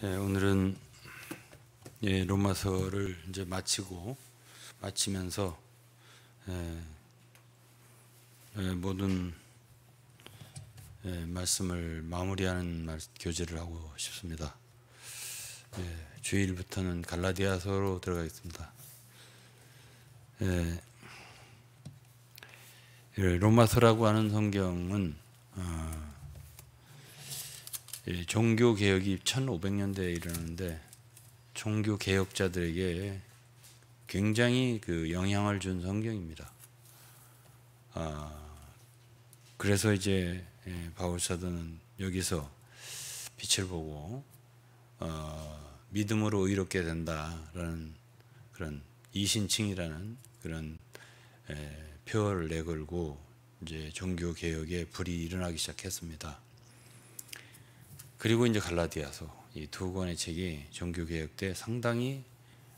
오늘은 로마서를 이제 마치면서 모든 말씀을 마무리하는 교제를 하고 싶습니다. 주일부터는 갈라디아서로 들어가겠습니다. 로마서라고 하는 성경은 종교 개혁이 1500년대에 일어나는데 종교 개혁자들에게 굉장히 그 영향을 준 성경입니다. 그래서 이제 바울 사도는 여기서 빛을 보고 믿음으로 의롭게 된다라는 그런 이신칭이라는 그런 표어를 내걸고 이제 종교 개혁의 불이 일어나기 시작했습니다. 그리고 이제 갈라디아서 이 두 권의 책이 종교 개혁 때 상당히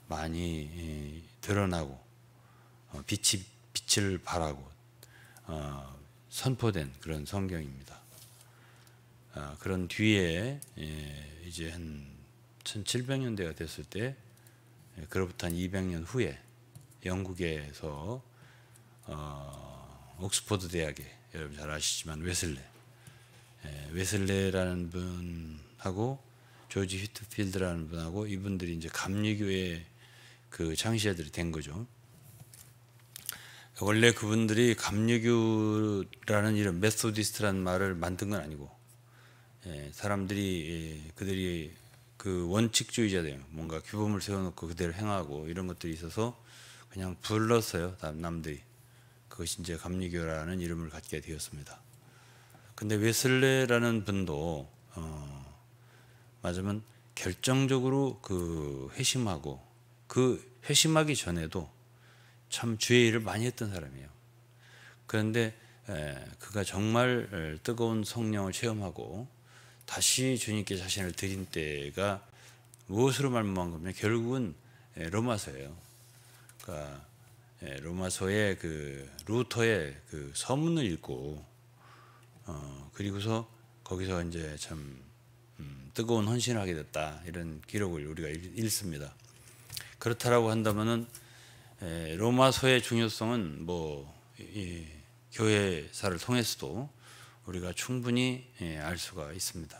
많이 드러나고 빛을 발하고 선포된 그런 성경입니다. 그런 뒤에 이제 한 1700년대가 됐을 때 그로부터 한 200년 후에 영국에서 옥스퍼드 대학에 여러분 잘 아시지만 웨슬레라는 분하고 조지 휘트필드라는 분하고 이분들이 이제 감리교의 그 창시자들이 된 거죠. 원래 그분들이 감리교라는 이런 메소디스트라는 말을 만든 건 아니고 사람들이 그들이 그 원칙주의자돼요. 뭔가 규범을 세워놓고 그대로 행하고 이런 것들이 있어서 그냥 불렀어요. 남들이. 그것이 이제 감리교라는 이름을 갖게 되었습니다. 근데 웨슬레라는 분도 맞으면 결정적으로 그 회심하고 그 회심하기 전에도 참 주의 일을 많이 했던 사람이에요. 그런데 그가 정말 뜨거운 성령을 체험하고 다시 주님께 자신을 드린 때가 무엇으로 말미암은 거면 결국은 로마서예요. 그러니까 로마서의 그 루터의 그 서문을 읽고 그리고서 거기서 이제 참 뜨거운 헌신을 하게 됐다 이런 기록을 우리가 읽습니다. 그렇다라고 한다면은 로마서의 중요성은 뭐 교회사를 통해서도 우리가 충분히 알 수가 있습니다.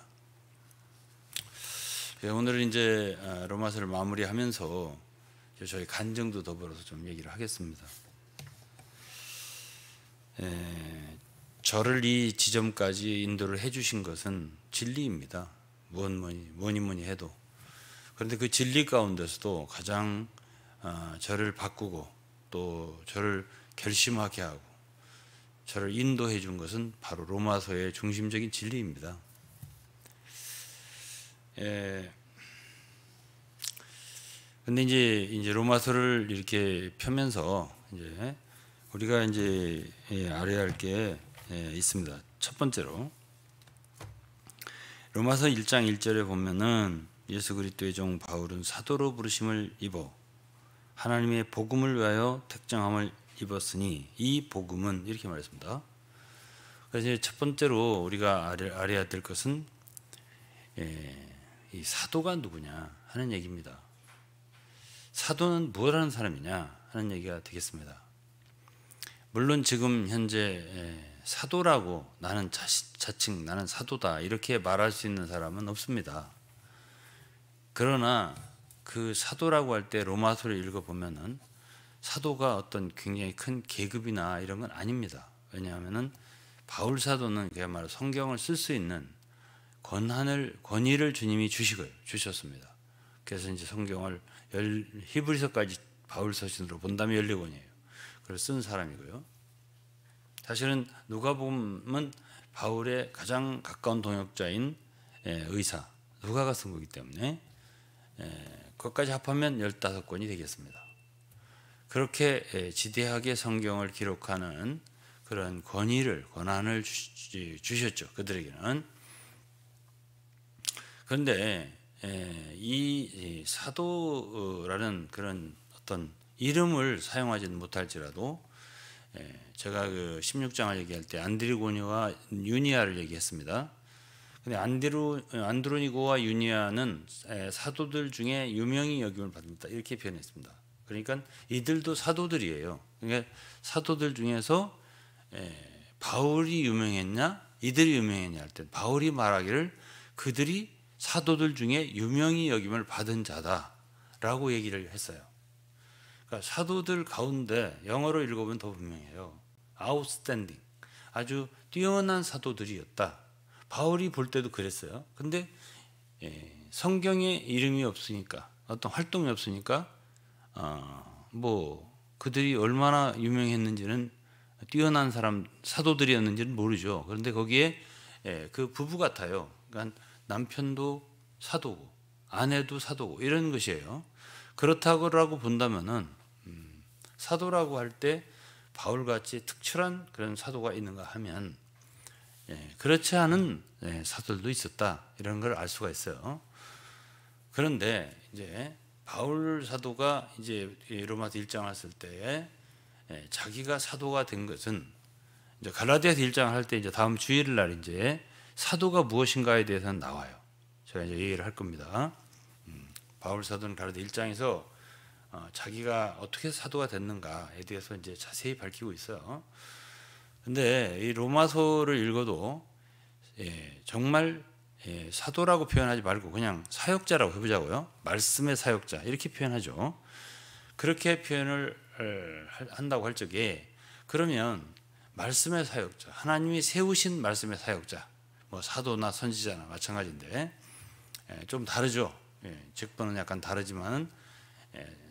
오늘은 이제 로마서를 마무리하면서 저희 간증도 더불어서 좀 얘기를 하겠습니다. 저를 이 지점까지 인도를 해주신 것은 진리입니다. 뭐니 해도. 그런데 그 진리 가운데서도 가장 저를 바꾸고 또 저를 결심하게 하고 저를 인도해 준 것은 바로 로마서의 중심적인 진리입니다. 근데 이제 로마서를 이렇게 펴면서 이제 우리가 이제 알아야 할 게 있습니다. 첫 번째로 로마서 1장 1절에 보면은 예수 그리스도의 종 바울은 사도로 부르심을 입어 하나님의 복음을 위하여 택정함을 입었으니 이 복음은 이렇게 말했습니다. 그래서 첫 번째로 우리가 알아야 될 것은 이 사도가 누구냐 하는 얘기입니다. 사도는 뭘 하는 사람이냐 하는 얘기가 되겠습니다. 물론 지금 현재 사도라고 나는 자칭 나는 사도다 이렇게 말할 수 있는 사람은 없습니다. 그러나 그 사도라고 할 때 로마서를 읽어보면은 사도가 어떤 굉장히 큰 계급이나 이런 건 아닙니다. 왜냐하면은 바울 사도는 그야말로 성경을 쓸 수 있는 권위를 주님이 주셨습니다. 그래서 이제 성경을 히브리서까지 바울 서신으로 본다면 14권이에요. 그걸 쓴 사람이고요. 사실은 누가복음은 바울의 가장 가까운 동역자인 의사 누가가 쓴 거기 때문에 그것까지 합하면 15권이 되겠습니다. 그렇게 지대하게 성경을 기록하는 그런 권한을 주셨죠. 그들에게는. 그런데 이 사도라는 그런 어떤 이름을 사용하지는 못할지라도 제가 그 16장을 얘기할 때 안드리고니와 유니아를 얘기했습니다. 근데 안드로니고와 유니아는 사도들 중에 유명히 여김을 받는다 이렇게 표현했습니다. 그러니까 이들도 사도들이에요. 그러니까 사도들 중에서 바울이 유명했냐 이들이 유명했냐 할 때 바울이 말하기를 그들이 사도들 중에 유명히 여김을 받은 자다라고 얘기를 했어요. 그러니까 사도들 가운데 영어로 읽어보면 더 분명해요. outstanding, 아주 뛰어난 사도들이었다. 바울이 볼 때도 그랬어요. 근데 성경에 이름이 없으니까 어떤 활동이 없으니까 뭐 그들이 얼마나 유명했는지는 뛰어난 사람 사도들이었는지는 모르죠. 그런데 거기에 그 부부 같아요. 그러니까 남편도 사도고 아내도 사도고 이런 것이에요. 그렇다고 본다면은 사도라고 할 때 바울같이 특출한 그런 사도가 있는가 하면 그렇지 않은 사도들도 있었다 이런 걸 알 수가 있어요. 그런데 이제 바울 사도가 이제 로마서 1장을 했을 때 자기가 사도가 된 것은 이제 갈라디아서 1장을 할 때 이제 다음 주일 날 이제 사도가 무엇인가에 대해서는 나와요. 제가 이제 얘기를 할 겁니다. 바울 사도는 갈라디아 1장에서 자기가 어떻게 사도가 됐는가에 대해서 이제 자세히 밝히고 있어요. 근데 이 로마서를 읽어도 정말 사도라고 표현하지 말고 그냥 사역자라고 해보자고요. 말씀의 사역자 이렇게 표현하죠. 그렇게 표현을 한다고 할 적에 그러면 말씀의 사역자, 하나님이 세우신 말씀의 사역자, 뭐 사도나 선지자나 마찬가지인데 좀 다르죠. 직분은 약간 다르지만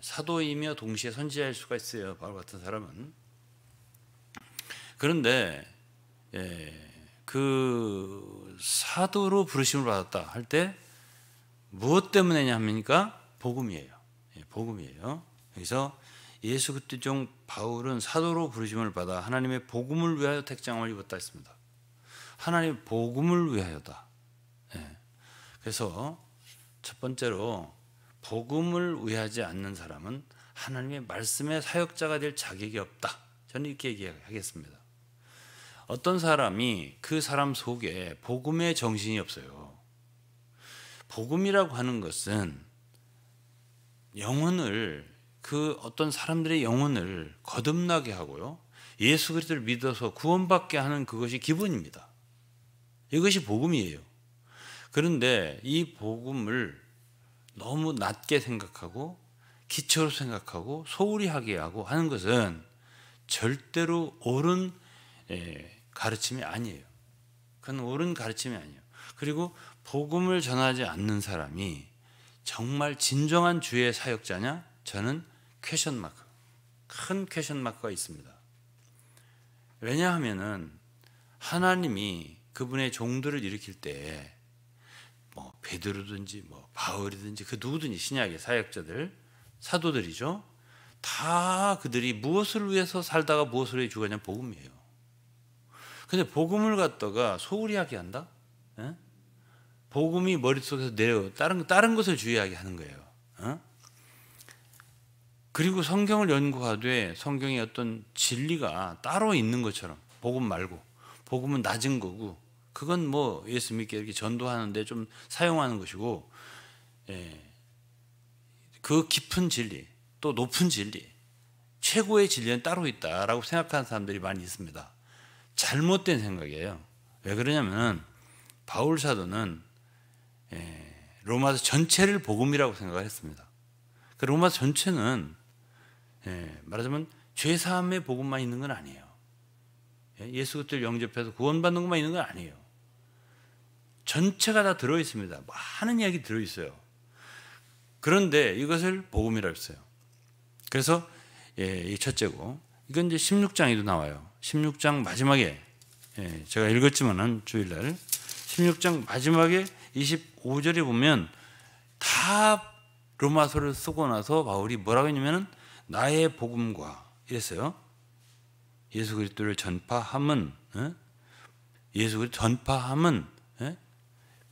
사도이며 동시에 선지자일 수가 있어요. 바울 같은 사람은. 그런데 그 사도로 부르심을 받았다 할 때 무엇 때문에냐 합니까? 복음이에요. 복음이에요. 그래서 예수 그리스도 종 바울은 사도로 부르심을 받아 하나님의 복음을 위하여 택장을 입었다 했습니다. 하나님의 복음을 위하여다. 그래서 첫 번째로 복음을 위하지 않는 사람은 하나님의 말씀의 사역자가 될 자격이 없다. 저는 이렇게 얘기하겠습니다. 어떤 사람이 그 사람 속에 복음의 정신이 없어요. 복음이라고 하는 것은 영혼을 그 어떤 사람들의 영혼을 거듭나게 하고요. 예수 그리스도를 믿어서 구원받게 하는 그것이 기본입니다. 이것이 복음이에요. 그런데 이 복음을 너무 낮게 생각하고 기초로 생각하고 소홀히 하게 하고 하는 것은 절대로 옳은 가르침이 아니에요. 그건 옳은 가르침이 아니에요. 그리고 복음을 전하지 않는 사람이 정말 진정한 주의 사역자냐? 저는 퀘션 마크, 큰 퀘션 마크가 있습니다. 왜냐하면은 하나님이 그분의 종들을 일으킬 때 뭐 베드로든지 뭐 바울이든지 그 누구든지 신약의 사역자들 사도들이죠. 다 그들이 무엇을 위해서 살다가 무엇을 위해 죽었냐면 복음이에요. 근데 복음을 갖다가 소홀히 하게 한다? 복음이 머릿속에서 내려 다른 것을 주의하게 하는 거예요. 그리고 성경을 연구하되 성경에 어떤 진리가 따로 있는 것처럼 복음 말고 복음은 낮은 거고 그건 뭐 예수 믿게 이렇게 전도하는데 좀 사용하는 것이고 그 깊은 진리 또 높은 진리 최고의 진리는 따로 있다라고 생각하는 사람들이 많이 있습니다. 잘못된 생각이에요. 왜 그러냐면 바울 사도는 로마서 전체를 복음이라고 생각을 했습니다. 그 로마서 전체는 말하자면 죄사함의 복음만 있는 건 아니에요. 예수 그리스도를 영접해서 구원받는 것만 있는 건 아니에요. 전체가 다 들어있습니다. 많은 이야기 들어있어요. 그런데 이것을 복음이라고 했어요. 그래서 이 첫째고 이건 이제 16장에도 나와요. 16장 마지막에 제가 읽었지만은 주일날 16장 마지막에 25절에 보면 다 로마서를 쓰고 나서 바울이 뭐라고 했냐면은 나의 복음과 이랬어요. 예수 그리스도를 전파함은 예수 그리스도 전파함은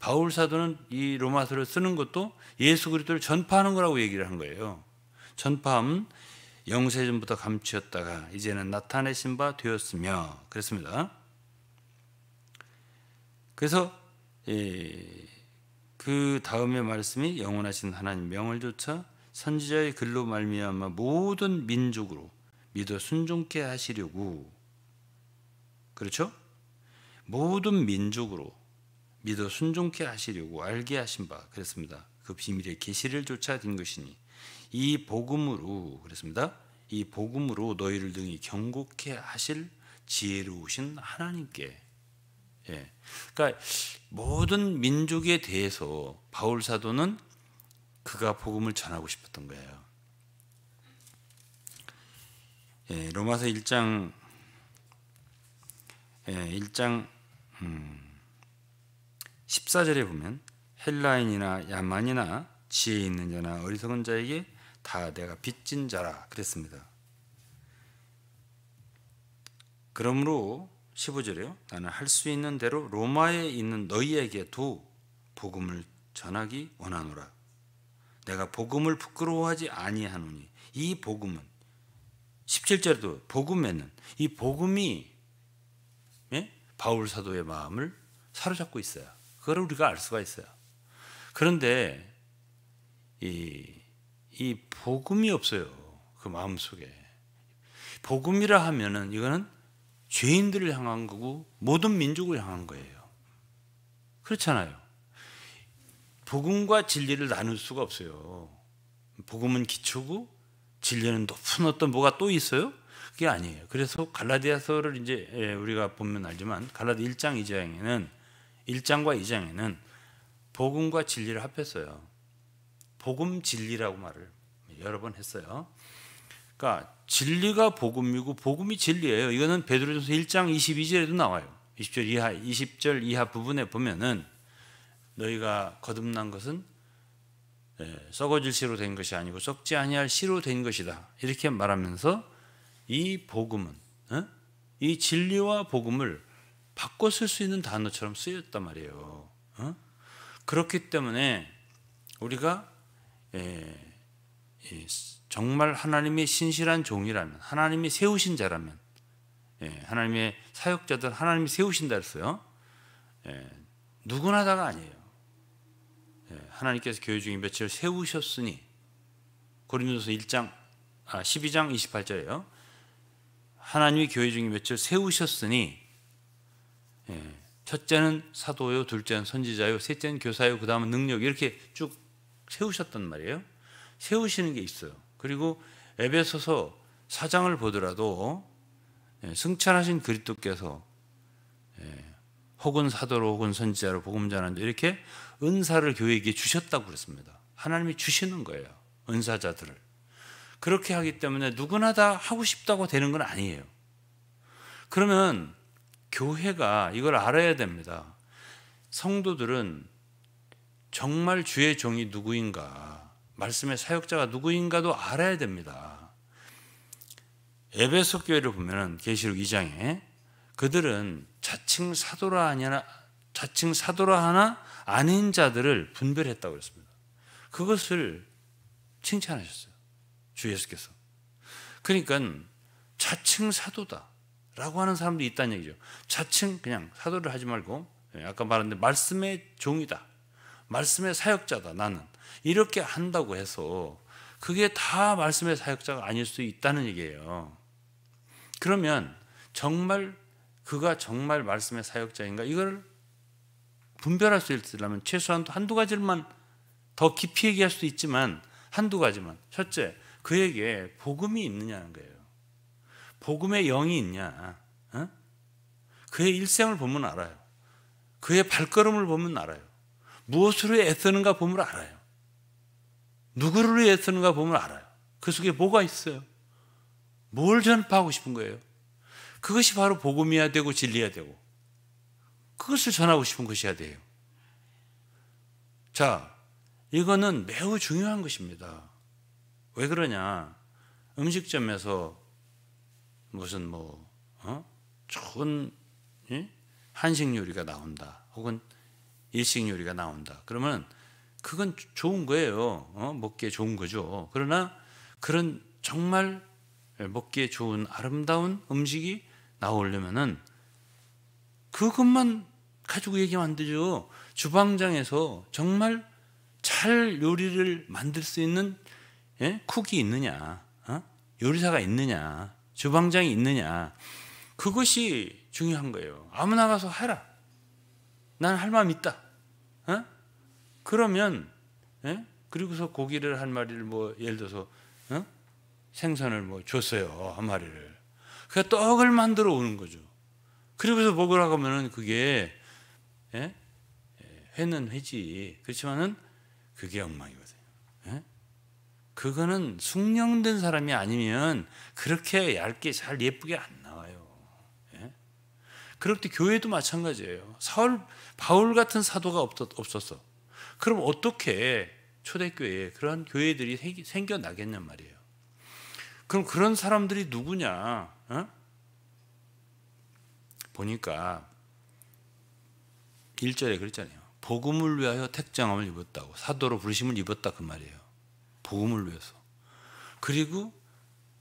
바울 사도는 이 로마서를 쓰는 것도 예수 그리스도를 전파하는 거라고 얘기를 한 거예요. 전파함은 영세전부터 감추었다가 이제는 나타내신 바 되었으며 그랬습니다. 그래서 그 다음에 말씀이 영원하신 하나님 명을 좇아 선지자의 글로 말미암아 모든 민족으로 믿어 순종케 하시려고, 그렇죠? 모든 민족으로 믿어 순종케 하시려고 알게 하신 바, 그랬습니다. 그 비밀의 계시를 좇아 된 것이니 이 복음으로, 그랬습니다. 이 복음으로 너희를 등이 경고케 하실 지혜로우신 하나님께. 그러니까 모든 민족에 대해서 바울 사도는 그가 복음을 전하고 싶었던 거예요. 로마서 1장 14절에 보면 헬라인이나 야만이나 지혜 있는 자나 어리석은 자에게 다 내가 빚진 자라 그랬습니다. 그러므로 15절에요. 나는 할 수 있는 대로 로마에 있는 너희에게도 복음을 전하기 원하노라. 내가 복음을 부끄러워하지 아니하노니. 이 복음은 17절에도 복음에는 이 복음이 바울 사도의 마음을 사로잡고 있어요. 그걸 우리가 알 수가 있어요. 그런데 이 복음이 없어요. 그 마음속에. 복음이라 하면은 이거는 죄인들을 향한 거고 모든 민족을 향한 거예요. 그렇잖아요. 복음과 진리를 나눌 수가 없어요. 복음은 기초고 진리는 높은 어떤 뭐가 또 있어요? 그게 아니에요. 그래서 갈라디아서를 이제 우리가 보면 알지만 갈라디 1장 2장에는 1장과 2장에는 복음과 진리를 합했어요. 복음 진리라고 말을 여러 번 했어요. 그러니까 진리가 복음이고 복음이 진리예요. 이거는 베드로전서 1장 22절에도 나와요. 20절 이하 부분에 보면은 너희가 거듭난 것은 썩어질 씨로 된 것이 아니고 썩지 아니할 씨로 된 것이다. 이렇게 말하면서 이 복음은 이 진리와 복음을 바꿔 쓸 수 있는 단어처럼 쓰였단 말이에요. 그렇기 때문에 우리가 정말 하나님의 신실한 종이라면, 하나님이 세우신 자라면, 하나님의 사역자들 하나님이 세우신다 했어요. 누구나 다가 아니에요. 하나님께서 교회 중에 며칠 세우셨으니, 고린도서 12장 28절이에요. 하나님이 교회 중에 며칠 세우셨으니, 첫째는 사도요, 둘째는 선지자요, 셋째는 교사요, 그 다음은 능력, 이렇게 쭉 세우셨단 말이에요. 세우시는 게 있어요. 그리고 에베소서 4장을 보더라도 승천하신 그리스도께서 혹은 사도로 혹은 선지자로 복음 전하는 이렇게 은사를 교회에게 주셨다고 그랬습니다. 하나님이 주시는 거예요. 은사자들을. 그렇게 하기 때문에 누구나 다 하고 싶다고 되는 건 아니에요. 그러면 교회가 이걸 알아야 됩니다. 성도들은 정말 주의 종이 누구인가, 말씀의 사역자가 누구인가도 알아야 됩니다. 에베소 교회를 보면 계시록 2장에 그들은 자칭 사도라 하나 아닌 자들을 분별했다고 그랬습니다. 그것을 칭찬하셨어요. 주 예수께서. 그러니까 자칭 사도다라고 하는 사람들이 있다는 얘기죠. 자칭 그냥 사도를 하지 말고 아까 말했는데 말씀의 종이다. 말씀의 사역자다 나는. 이렇게 한다고 해서 그게 다 말씀의 사역자가 아닐 수 있다는 얘기예요. 그러면 정말 그가 정말 말씀의 사역자인가? 이걸 분별할 수 있으려면 최소한 한두 가지만 더 깊이 얘기할 수도 있지만 한두 가지만. 첫째, 그에게 복음이 있느냐는 거예요. 복음의 영이 있냐? 그의 일생을 보면 알아요. 그의 발걸음을 보면 알아요. 무엇으로 애쓰는가 보면 알아요. 누구를 위해 애쓰는가 보면 알아요. 그 속에 뭐가 있어요? 뭘 전파하고 싶은 거예요? 그것이 바로 복음이어야 되고 진리여야 되고 그것을 전하고 싶은 것이어야 돼요. 자, 이거는 매우 중요한 것입니다. 왜 그러냐? 음식점에서 무슨 좋은 한식 요리가 나온다. 혹은 일식 요리가 나온다. 그러면 그건 좋은 거예요. 먹기에 좋은 거죠. 그러나 그런 정말 먹기에 좋은 아름다운 음식이 나오려면은 그것만 가지고 얘기하면 안 되죠. 주방장에서 정말 잘 요리를 만들 수 있는 쿡이 있느냐, 요리사가 있느냐, 주방장이 있느냐, 그것이 중요한 거예요. 아무나 가서 해라. 난 할 마음 있다. 그러면 그리고서 고기를 한 마리를 뭐 예를 들어서 생선을 뭐 줬어요, 한 마리를. 그냥 떡을 만들어 오는 거죠. 그리고서 먹으라고 하면은 그게 회는 회지. 그렇지만은 그게 엉망이거든요. 그거는 숙련된 사람이 아니면 그렇게 얇게 잘 예쁘게 안 나와요. 그럴 때 교회도 마찬가지예요. 바울 같은 사도가 없었어. 그럼 어떻게 초대교회에 그런 교회들이 생겨나겠냔 말이에요. 그럼 그런 사람들이 누구냐? 보니까 1절에 그랬잖아요. 복음을 위하여 택정함을 입었다고. 사도로 부르심을 입었다 그 말이에요. 복음을 위해서. 그리고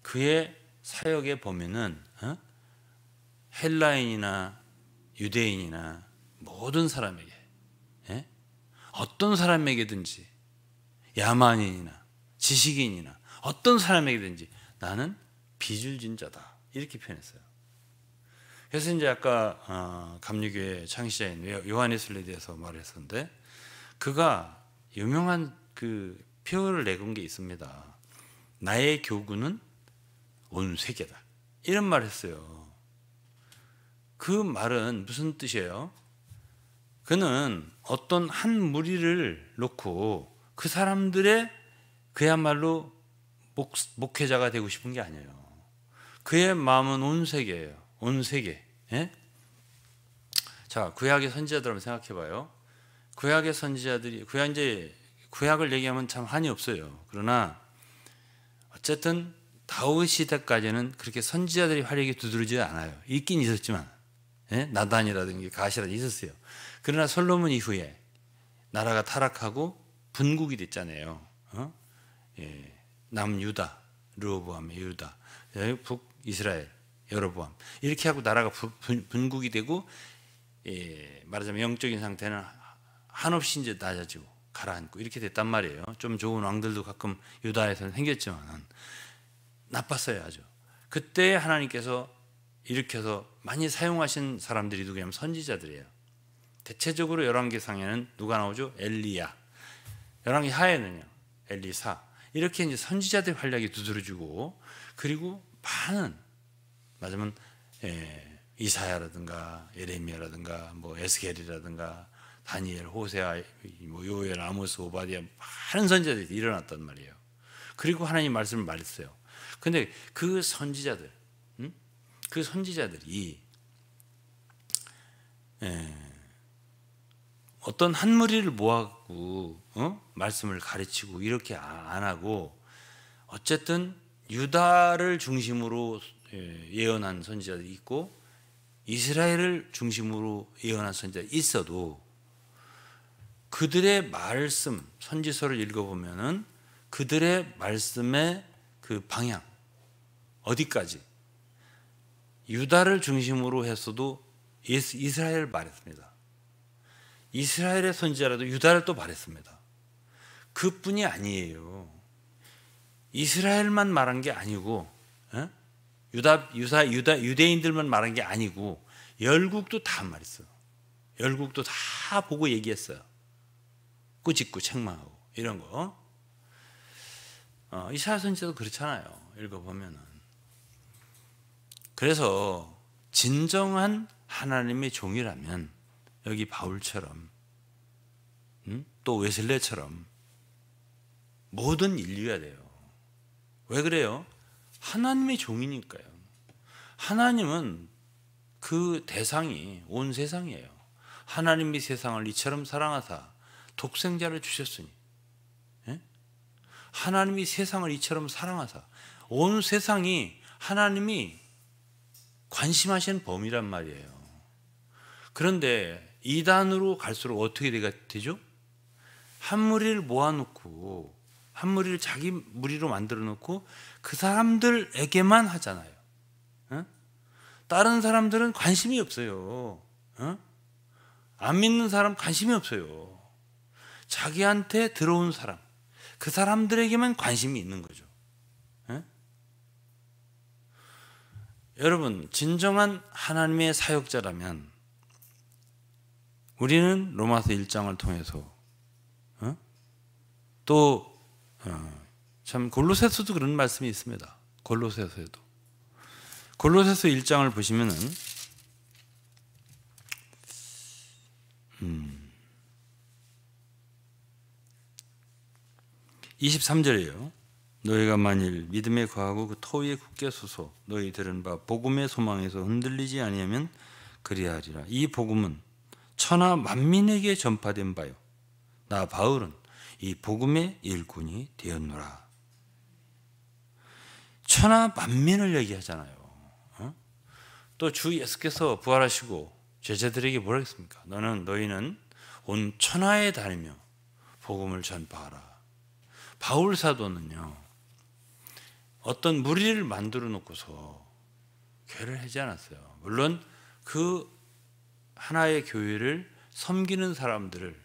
그의 사역에 보면은 헬라인이나 유대인이나 모든 사람에게, 어떤 사람에게든지, 야만인이나 지식인이나 어떤 사람에게든지 나는 빚을 진 자다, 이렇게 표현했어요. 그래서 이제 아까 감리교회 창시자인 요하네스에 대해서 말했었는데, 그가 유명한 그 표현을 내건 게 있습니다. 나의 교구는 온 세계다, 이런 말을 했어요. 그 말은 무슨 뜻이에요? 그는 어떤 한 무리를 놓고 그 사람들의 그야말로 목회자가 되고 싶은 게 아니에요. 그의 마음은 온 세계예요. 온 세계. 자, 구약의 선지자들 한번 생각해 봐요. 구약의 선지자들이, 구약을 얘기하면 참 한이 없어요. 그러나 어쨌든 다윗 시대까지는 그렇게 선지자들이 활약이 두드러지지 않아요. 있긴 있었지만, 나단이라든지 가시라든지 있었어요. 그러나 솔로몬 이후에 나라가 타락하고 분국이 됐잖아요. 남유다, 르호보암의 유다, 북이스라엘, 여로보암, 이렇게 하고 나라가 분국이 되고, 말하자면 영적인 상태는 한없이 이제 낮아지고 가라앉고 이렇게 됐단 말이에요. 좀 좋은 왕들도 가끔 유다에서는 생겼지만 나빴어요, 아주. 그때 하나님께서 일으켜서 많이 사용하신 사람들이 누구냐면 선지자들이에요. 대체적으로 열왕기상에는 누가 나오죠? 엘리야. 열왕기 하에는요, 엘리사. 이렇게 이제 선지자들의 활약이 두드러지고, 그리고 많은, 맞으면 이사야라든가 예레미야라든가 뭐 에스겔이라든가 다니엘, 호세아, 뭐 요엘, 아모스, 오바디아, 많은 선지자들이 일어났단 말이에요. 그리고 하나님 말씀을 말했어요. 근데 그 선지자들, 그 선지자들이 어떤 한 무리를 모아갖고 말씀을 가르치고 이렇게 안 하고, 어쨌든 유다를 중심으로 예언한 선지자들이 있고 이스라엘을 중심으로 예언한 선지자들이 있어도 그들의 말씀, 선지서를 읽어보면은 그들의 말씀의 그 방향, 어디까지 유다를 중심으로 했어도 이스라엘을 말했습니다. 이스라엘의 선지자라도 유다를 또 말했습니다. 그뿐이 아니에요. 이스라엘만 말한 게 아니고, 유대인들만 말한 게 아니고 열국도 다 말했어요. 열국도 다 보고 얘기했어요. 꾸짖고 책망하고 이런 거. 이사야 선지자도 그렇잖아요. 읽어보면은. 그래서 진정한 하나님의 종이라면 여기 바울처럼, 또 웨슬레처럼 모든 인류야 돼요. 왜 그래요? 하나님의 종이니까요. 하나님은 그 대상이 온 세상이에요. 하나님이 세상을 이처럼 사랑하사 독생자를 주셨으니, 하나님이 세상을 이처럼 사랑하사, 온 세상이 하나님이 관심하시는 범위란 말이에요. 그런데 이단으로 갈수록 어떻게 되죠? 한 무리를 모아놓고, 한 무리를 자기 무리로 만들어 놓고 그 사람들에게만 하잖아요. 다른 사람들은 관심이 없어요. 안 믿는 사람 관심이 없어요. 자기한테 들어온 사람, 그 사람들에게만 관심이 있는 거죠. 예? 여러분, 진정한 하나님의 사역자라면 우리는 로마서 1장을 통해서 또 참 골로새서도 그런 말씀이 있습니다. 골로새서에도. 골로새서 1장을 보시면은 23절이에요. 너희가 만일 믿음에 거하고 그 터위에 굳게 서서 너희 들은 바 복음의 소망에서 흔들리지 아니하면 그리하리라. 이 복음은 천하 만민에게 전파된 바요. 나 바울은 이 복음의 일꾼이 되었노라. 천하 만민을 얘기하잖아요. 또 주 예수께서 부활하시고 제자들에게 뭐라 했습니까? 너희는 온 천하에 다니며 복음을 전파하라. 바울 사도는요, 어떤 무리를 만들어 놓고서 교회를 하지 않았어요. 물론 그 하나의 교회를 섬기는 사람들을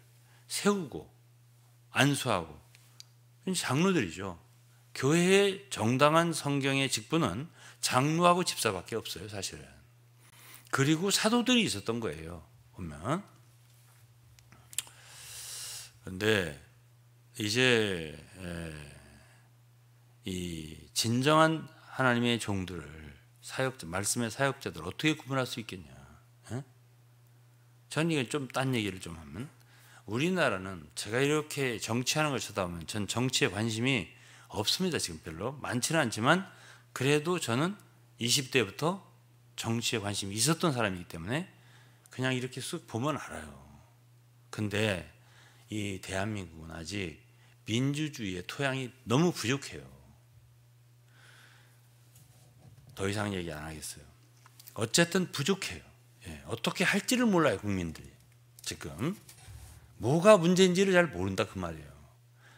세우고 안수하고 장로들이죠. 교회의 정당한 성경의 직분은 장로하고 집사밖에 없어요, 사실은. 그리고 사도들이 있었던 거예요, 보면. 그런데 이제 이 진정한 하나님의 종들을, 사역자, 말씀의 사역자들 어떻게 구분할 수 있겠냐? 전 이게 좀 딴 얘기를 좀 하면, 우리나라는 제가 이렇게 정치하는 걸 쳐다보면 전 정치에 관심이 없습니다. 지금 별로 많지는 않지만 그래도 저는 20대부터 정치에 관심이 있었던 사람이기 때문에 그냥 이렇게 쓱 보면 알아요. 근데 이 대한민국은 아직 민주주의의 토양이 너무 부족해요. 더 이상 얘기 안 하겠어요. 어쨌든 부족해요. 어떻게 할지를 몰라요, 국민들이. 지금 뭐가 문제인지를 잘 모른다 그 말이에요.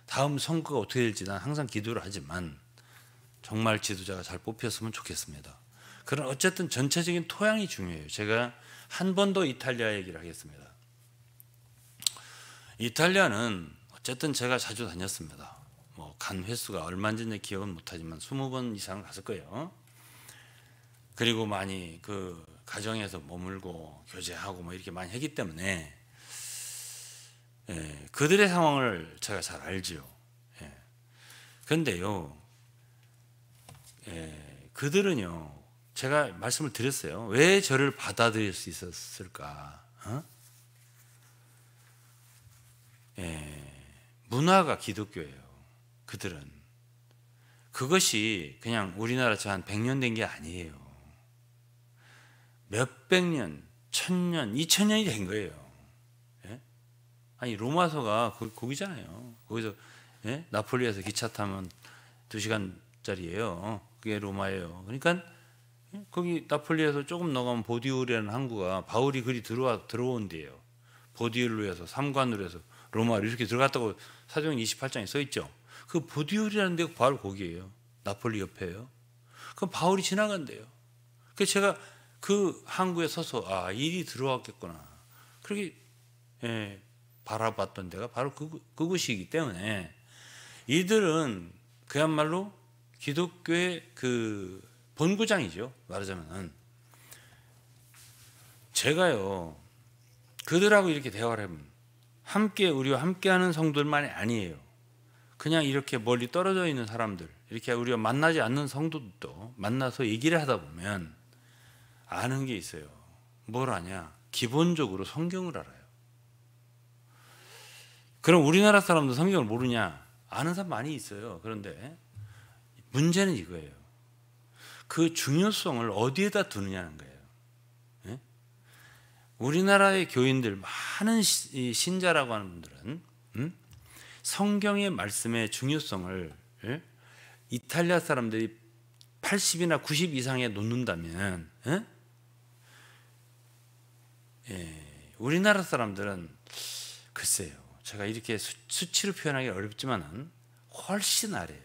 다음 선거가 어떻게 될지 난 항상 기도를 하지만 정말 지도자가 잘 뽑혔으면 좋겠습니다. 그런 어쨌든 전체적인 토양이 중요해요. 제가 한 번 더 이탈리아 얘기를 하겠습니다. 이탈리아는 어쨌든 제가 자주 다녔습니다. 뭐 간 횟수가 얼마인지는 기억은 못하지만 20번 이상은 갔을 거예요. 그리고 많이 그 가정에서 머물고 교제하고 뭐 이렇게 많이 했기 때문에 그들의 상황을 제가 잘 알지요. 그런데요, 그들은요, 제가 말씀을 드렸어요. 왜 저를 받아들일 수 있었을까? 문화가 기독교예요. 그들은. 그것이 그냥 우리나라처럼 한 100년 된 게 아니에요. 몇백 년, 1000년, 2000년이 된 거예요. 아니 로마서가 거기잖아요. 거기서 나폴리에서 기차 타면 2시간짜리예요. 그게 로마예요. 그러니까 거기 나폴리에서 조금 나가면 보디올이라는 항구가 바울이 그리 들어온 데예요. 보디올로에서 삼관으로 해서 로마로 이렇게 들어갔다고 사도행 28장에 써 있죠. 그 보디올이라는 데가 바로 거기예요. 나폴리 옆에요. 그럼 바울이 지나간대요. 그래서 제가 그 항구에 서서 일이 들어왔겠구나. 그렇게 바라봤던 데가 바로 그곳이기 때문에 이들은 그야말로 기독교의 그 본고장이죠. 말하자면 제가요 그들하고 이렇게 대화를 하면 우리와 함께하는 성도들만이 아니에요. 그냥 이렇게 멀리 떨어져 있는 사람들, 이렇게 우리가 만나지 않는 성도들도 만나서 얘기를 하다 보면 아는 게 있어요. 뭘 아냐? 기본적으로 성경을 알아요. 그럼 우리나라 사람도 성경을 모르냐? 아는 사람 많이 있어요. 그런데 문제는 이거예요. 그 중요성을 어디에다 두느냐는 거예요. 우리나라의 교인들, 많은 신자라고 하는 분들은 성경의 말씀의 중요성을 이탈리아 사람들이 80이나 90 이상에 놓는다면 우리나라 사람들은 글쎄요. 제가 이렇게 수치로 표현하기 어렵지만은 훨씬 아래요.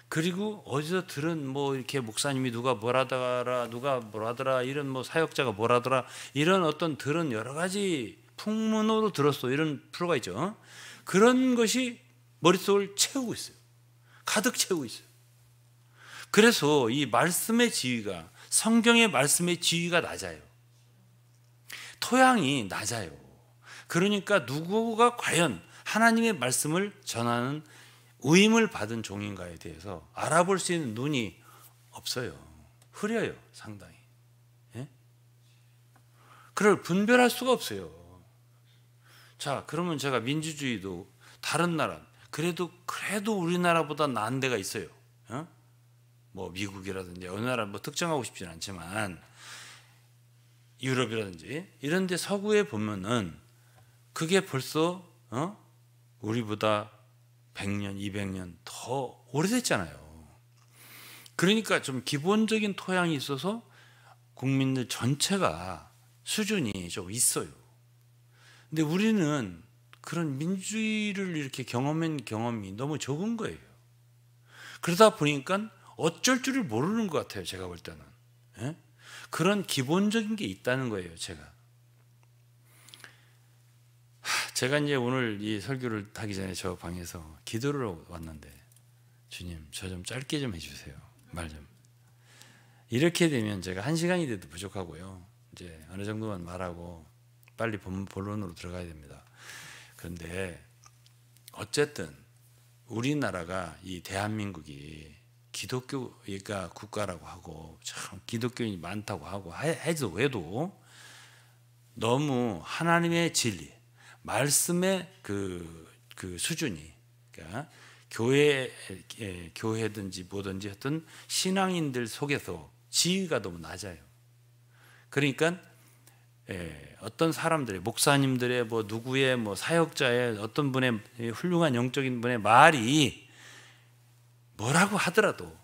그리고 어디서 들은 뭐 이렇게 목사님이 누가 뭐라더라, 누가 뭐라더라, 이런 뭐 사역자가 뭐라더라, 이런 어떤 들은 여러 가지 풍문으로 들었어, 이런 프로가 있죠. 그런 것이 머릿속을 채우고 있어요. 가득 채우고 있어요. 그래서 이 말씀의 지위가, 성경의 말씀의 지위가 낮아요. 토양이 낮아요. 그러니까 누구가 과연 하나님의 말씀을 전하는 위임을 받은 종인가에 대해서 알아볼 수 있는 눈이 없어요. 흐려요, 상당히. 예? 그걸 분별할 수가 없어요. 자, 그러면 제가 민주주의도 다른 나라, 그래도 우리나라보다 나은 데가 있어요. 어? 뭐 미국이라든지 어느 나라 뭐 특정하고 싶지는 않지만 유럽이라든지 이런 데 서구에 보면은 그게 벌써 우리보다 100년, 200년 더 오래됐잖아요. 그러니까 좀 기본적인 토양이 있어서 국민들 전체가 수준이 좀 있어요. 근데 우리는 그런 민주주의를 이렇게 경험한 경험이 너무 적은 거예요. 그러다 보니까 어쩔 줄을 모르는 것 같아요, 제가 볼 때는. 예? 그런 기본적인 게 있다는 거예요, 제가 이제 오늘 이 설교를 하기 전에 저 방에서 기도를 하고 왔는데, 주님, 저 좀 짧게 좀 해주세요. 말 좀. 이렇게 되면 제가 1시간이 돼도 부족하고요. 이제 어느 정도만 말하고 빨리 본론으로 들어가야 됩니다. 그런데 어쨌든 우리나라가, 이 대한민국이 기독교가 국가라고 하고 참 기독교인이 많다고 하고 해도 왜도 너무 하나님의 진리, 말씀의 그 수준이, 그러니까 교회든지 뭐든지 어떤 신앙인들 속에서 지위가 너무 낮아요. 그러니까 어떤 사람들의, 목사님들의, 뭐 누구의, 뭐 사역자의, 어떤 분의 훌륭한 영적인 분의 말이 뭐라고 하더라도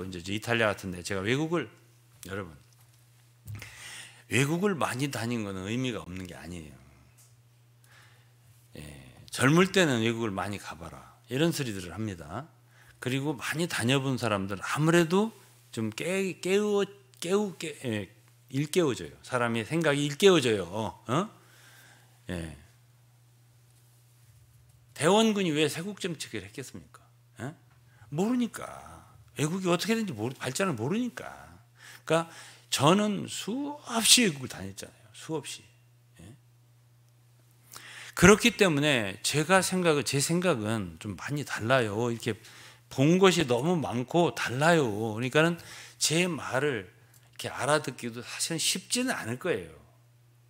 이제 이탈리아 같은데, 제가 여러분, 외국을 많이 다닌 거는 의미가 없는 게 아니에요. 젊을 때는 외국을 많이 가봐라, 이런 소리들을 합니다. 그리고 많이 다녀본 사람들은 아무래도 좀 일깨워져요. 사람의 생각이 일깨워져요. 대원군이 왜 세국 정책을 했겠습니까? 모르니까. 외국이 어떻게 되는지 발전을 모르니까. 그러니까 저는 수없이 외국을 다녔잖아요. 수없이. 그렇기 때문에 제 생각은 좀 많이 달라요. 이렇게 본 것이 너무 많고 달라요. 그러니까는 제 말을 이렇게 알아듣기도 사실은 쉽지는 않을 거예요.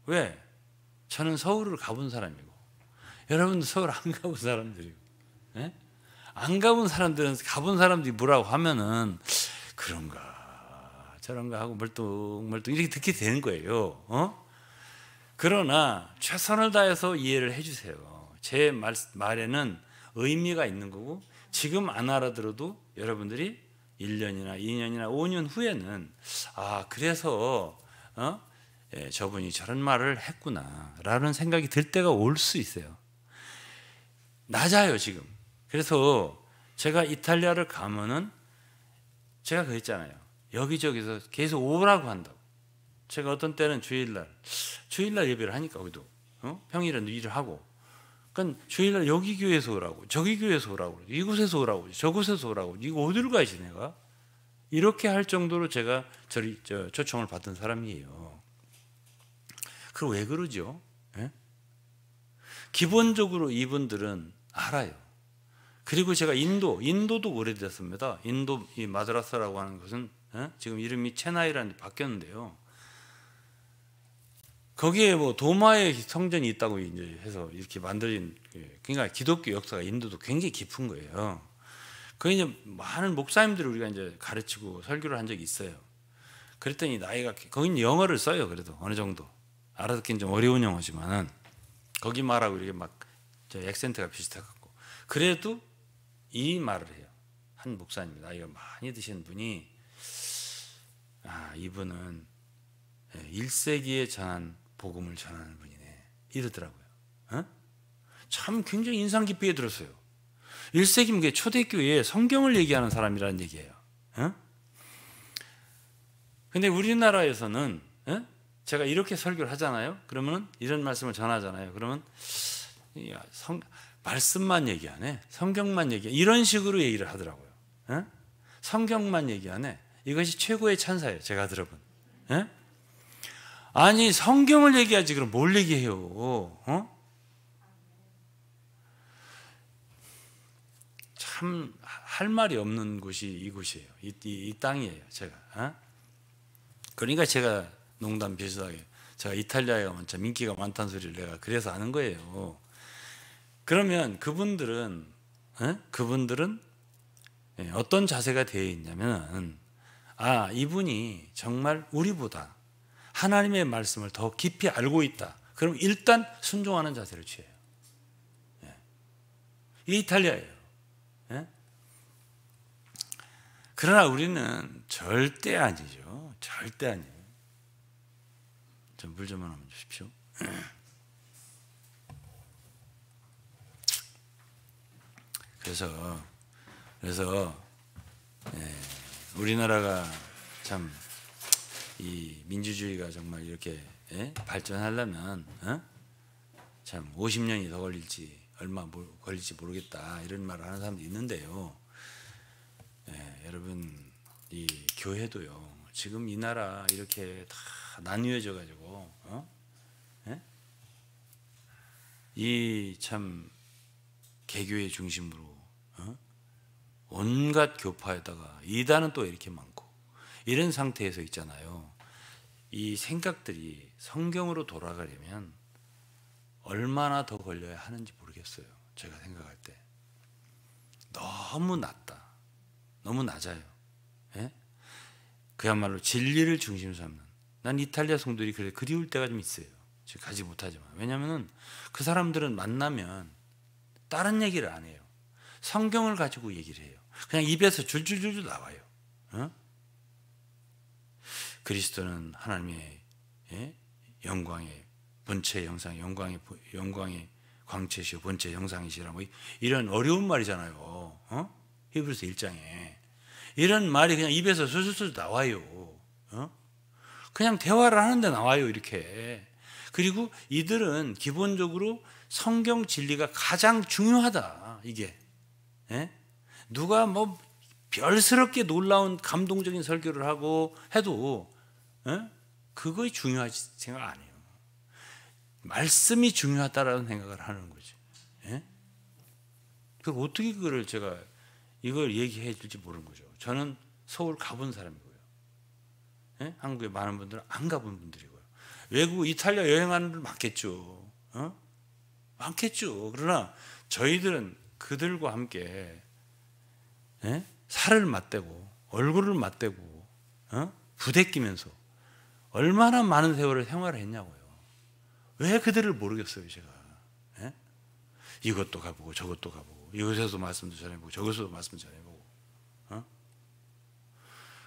왜? 저는 서울을 가본 사람이고, 여러분도 서울 안 가본 사람들이고, 안 가본 사람들은 가본 사람들이 뭐라고 하면은 그런가 저런가 하고 멀뚱멀뚱 이렇게 듣게 되는 거예요. 그러나 최선을 다해서 이해를 해주세요. 제 말에는 의미가 있는 거고, 지금 안 알아들어도 여러분들이 1년이나 2년이나 5년 후에는 그래서 저분이 저런 말을 했구나 라는 생각이 들 때가 올 수 있어요. 낮아요 지금. 그래서 제가 이탈리아를 가면은 제가 그랬잖아요. 여기저기서 계속 오라고 한다고. 제가 어떤 때는 주일날 예배를 하니까, 거기도 평일에는 일을 하고, 그러니까 주일날 여기 교회에서 오라고, 저기 교회에서 오라고, 이곳에서 오라고, 저곳에서 오라고, 이거 어디로 가야지 내가? 이렇게 할 정도로 제가 초청을 받은 사람이에요. 그럼 왜 그러죠? 기본적으로 이분들은 알아요. 그리고 제가 인도도 오래됐습니다. 인도 이 마드라스라고 하는 것은 지금 이름이 체나이라는 데 바뀌었는데요. 거기에 뭐 도마의 성전이 있다고 이제 해서 이렇게 만들어진, 그러니까 기독교 역사가 인도도 굉장히 깊은 거예요. 그 이제 많은 목사님들을 우리가 이제 가르치고 설교를 한 적이 있어요. 그랬더니 나이가, 거긴 영어를 써요. 그래도 어느 정도 알아듣기는 좀 어려운 영어지만은 거기 말하고 이렇게 막 액센트가 비슷해갖고, 그래도 이 말을 해요. 한 목사님, 나이가 많이 드신 분이, 이분은 1세기에 전한 복음을 전하는 분이네, 이러더라고요. 참 굉장히 인상 깊게 들었어요. 1세기 초대교회에 성경을 얘기하는 사람이라는 얘기예요. 근데 우리나라에서는 제가 이렇게 설교를 하잖아요. 그러면 이런 말씀을 전하잖아요. 그러면 말씀만 얘기하네, 성경만 얘기하네, 이런 식으로 얘기를 하더라고요. 성경만 얘기하네. 이것이 최고의 찬사예요, 제가 들어본. 아니, 성경을 얘기하지 그럼 뭘 얘기해요? 참 할 말이 없는 곳이 이곳이에요. 이 땅이에요, 제가. 그러니까 제가 농담 비슷하게 제가 이탈리아에 가면 참 인기가 많다는 소리를 내가 그래서 아는 거예요. 그러면 그분들은 어떤 자세가 되어 있냐면, 이분이 정말 우리보다 하나님의 말씀을 더 깊이 알고 있다. 그럼 일단 순종하는 자세를 취해요. 이게 이탈리아예요. 그러나 우리는 절대 아니죠. 절대 아니에요. 좀 물 좀 하나만 주십시오. 그래서 우리나라가 참 이 민주주의가 정말 이렇게 발전하려면 참 50년이 더 걸릴지 얼마 걸릴지 모르겠다, 이런 말을 하는 사람도 있는데요. 여러분, 이 교회도요, 지금 이 나라 이렇게 다 나뉘어져 가지고 이 참 개교의 중심으로 온갖 교파에다가 이단은 또 이렇게 많고 이런 상태에서 있잖아요. 이 생각들이 성경으로 돌아가려면 얼마나 더 걸려야 하는지 모르겠어요. 제가 생각할 때 너무 낮다, 너무 낮아요. 그야말로 진리를 중심 삼는, 난 이탈리아 성도들이 그리울 때가 좀 있어요. 지금 가지 못하지만. 왜냐하면 그 사람들은 만나면 다른 얘기를 안 해요. 성경을 가지고 얘기를 해요. 그냥 입에서 줄줄줄줄 나와요. 그리스도는 하나님의 영광의 본체 형상, 영광의 광채시오 본체 형상이시라, 뭐 이런 어려운 말이잖아요. 히브리서 1장에 이런 말이 그냥 입에서 술술술 나와요. 그냥 대화를 하는데 나와요, 이렇게. 그리고 이들은 기본적으로 성경 진리가 가장 중요하다, 이게. 누가 뭐 별스럽게 놀라운 감동적인 설교를 하고 해도 그거이 중요하지 생각 안 해요. 말씀이 중요하다라는 생각을 하는 거지. 그리고 어떻게 그거를 제가 이걸 얘기해 줄지 모르는 거죠. 저는 서울 가본 사람이고요. 한국에 많은 분들은 안 가본 분들이고요. 외국 이탈리아 여행하는 분들 많겠죠. 많겠죠. 그러나 저희들은 그들과 함께 살을 맞대고 얼굴을 맞대고 부대끼면서 얼마나 많은 세월을 생활을 했냐고요. 왜 그들을 모르겠어요, 제가. 이것도 가보고 저것도 가보고, 이것에서 말씀도 전해보고 저것에서 말씀도 전해보고.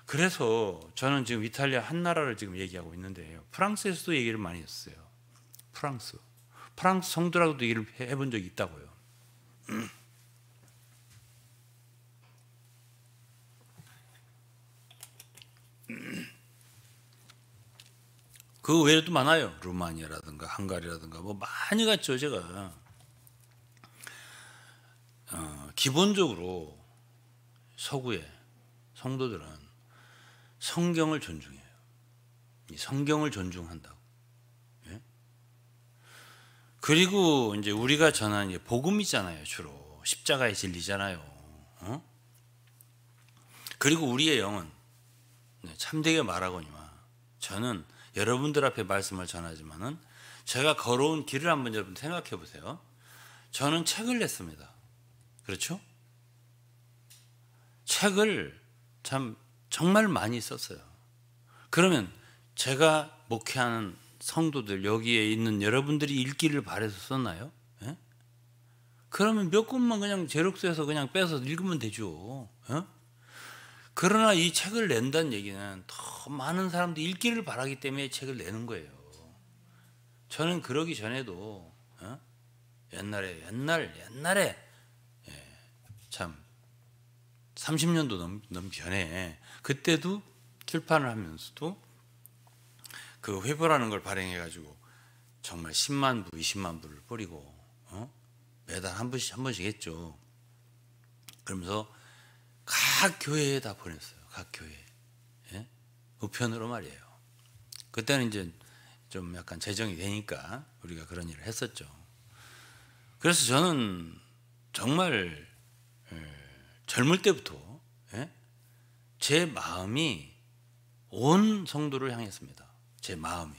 그래서 저는 지금 이탈리아 한 나라를 지금 얘기하고 있는데요, 프랑스에서도 얘기를 많이 했어요. 프랑스 성도라고도 얘기를 해본 적이 있다고요. 그 외에도 많아요. 루마니아라든가 헝가리라든가 뭐 많이 갔죠, 제가. 기본적으로 서구의 성도들은 성경을 존중해요. 이 성경을 존중한다고. 그리고 이제 우리가 전하는 이제 복음이잖아요. 주로 십자가의 진리잖아요. 그리고 우리의 영은 참되게 말하거니와, 저는 여러분들 앞에 말씀을 전하지만은 제가 걸어온 길을 한번 여러분 생각해 보세요. 저는 책을 냈습니다. 그렇죠? 책을 참 정말 많이 썼어요. 그러면 제가 목회하는 성도들, 여기에 있는 여러분들이 읽기를 바라서 썼나요? 그러면 몇 권만 그냥 제록스해서 그냥 빼서 읽으면 되죠. 그러나 이 책을 낸다는 얘기는 더 많은 사람들이 읽기를 바라기 때문에 책을 내는 거예요. 저는 그러기 전에도 옛날에 참 30년도 넘 전에 그때도 출판을 하면서도 그 회보라는 걸 발행해 가지고 정말 10만 부, 20만 부를 뿌리고 매달 한 번씩 했죠. 그러면서 각 교회에 다 보냈어요. 각 교회. 예? 우편으로 말이에요. 그때는 이제 좀 약간 재정이 되니까 우리가 그런 일을 했었죠. 그래서 저는 정말 젊을 때부터 제 마음이 온 성도를 향했습니다. 제 마음이.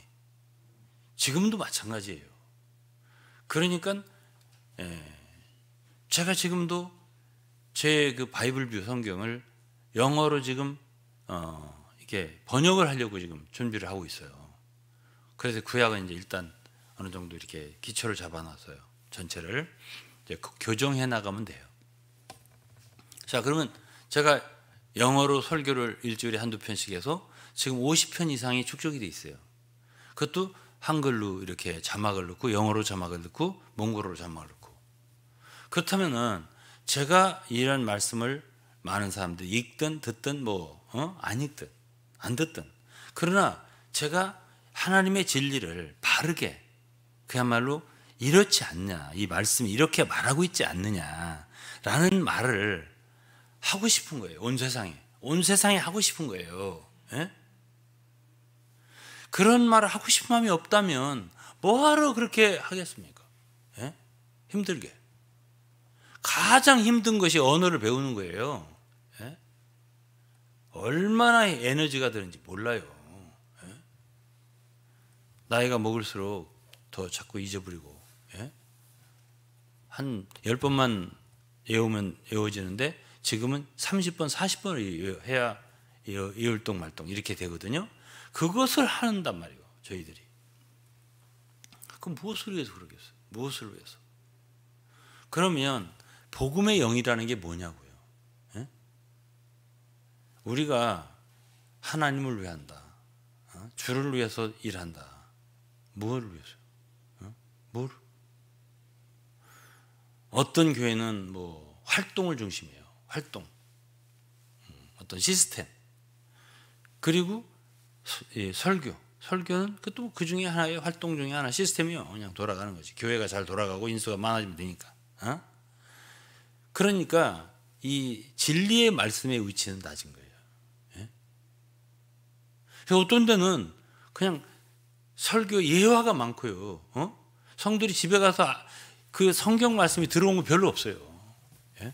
지금도 마찬가지예요. 그러니까 제가 지금도 제 그 바이블 뷰 성경을 영어로 지금 이렇게 번역을 하려고 지금 준비를 하고 있어요. 그래서 구약은 이제 일단 어느 정도 이렇게 기초를 잡아놨어요. 전체를 이제 교정해 나가면 돼요. 자, 그러면 제가 영어로 설교를 일주일에 한두 편씩 해서 지금 50편 이상이 축적이 돼 있어요. 그것도 한글로 이렇게 자막을 넣고 영어로 자막을 넣고 몽골어로 자막을 넣고. 그렇다면은 제가 이런 말씀을 많은 사람들이 읽든 듣든 안 읽든 안 듣든, 그러나 제가 하나님의 진리를 바르게 그야말로 이렇지 않냐, 이 말씀이 이렇게 말하고 있지 않느냐라는 말을 하고 싶은 거예요. 온 세상에 하고 싶은 거예요. 예? 그런 말을 하고 싶은 마음이 없다면 뭐하러 그렇게 하겠습니까? 예? 힘들게. 가장 힘든 것이 언어를 배우는 거예요. 예? 얼마나 에너지가 드는지 몰라요. 예? 나이가 먹을수록 더 자꾸 잊어버리고, 예? 한 10번만 외우면 외워지는데 지금은 30번, 40번을 해야 이을동 말동 이렇게 되거든요. 그것을 한단 말이에요, 저희들이. 그럼 무엇을 위해서 그러겠어요? 무엇을 위해서? 그러면 복음의 영이라는 게 뭐냐고요? 예? 우리가 하나님을 위한다. 주를 위해서 일한다. 무엇을 위해서? 뭘? 어떤 교회는 뭐 활동을 중심이에요. 활동. 어떤 시스템. 그리고 설교는 또 그 중에 하나의 활동 중에 하나, 시스템이요. 그냥 돌아가는 거지. 교회가 잘 돌아가고 인수가 많아지면 되니까. 그러니까 이 진리의 말씀의 위치는 낮은 거예요. 예? 어떤 데는 그냥 설교 예화가 많고요. 성들이 집에 가서 그 성경 말씀이 들어온 거 별로 없어요. 예?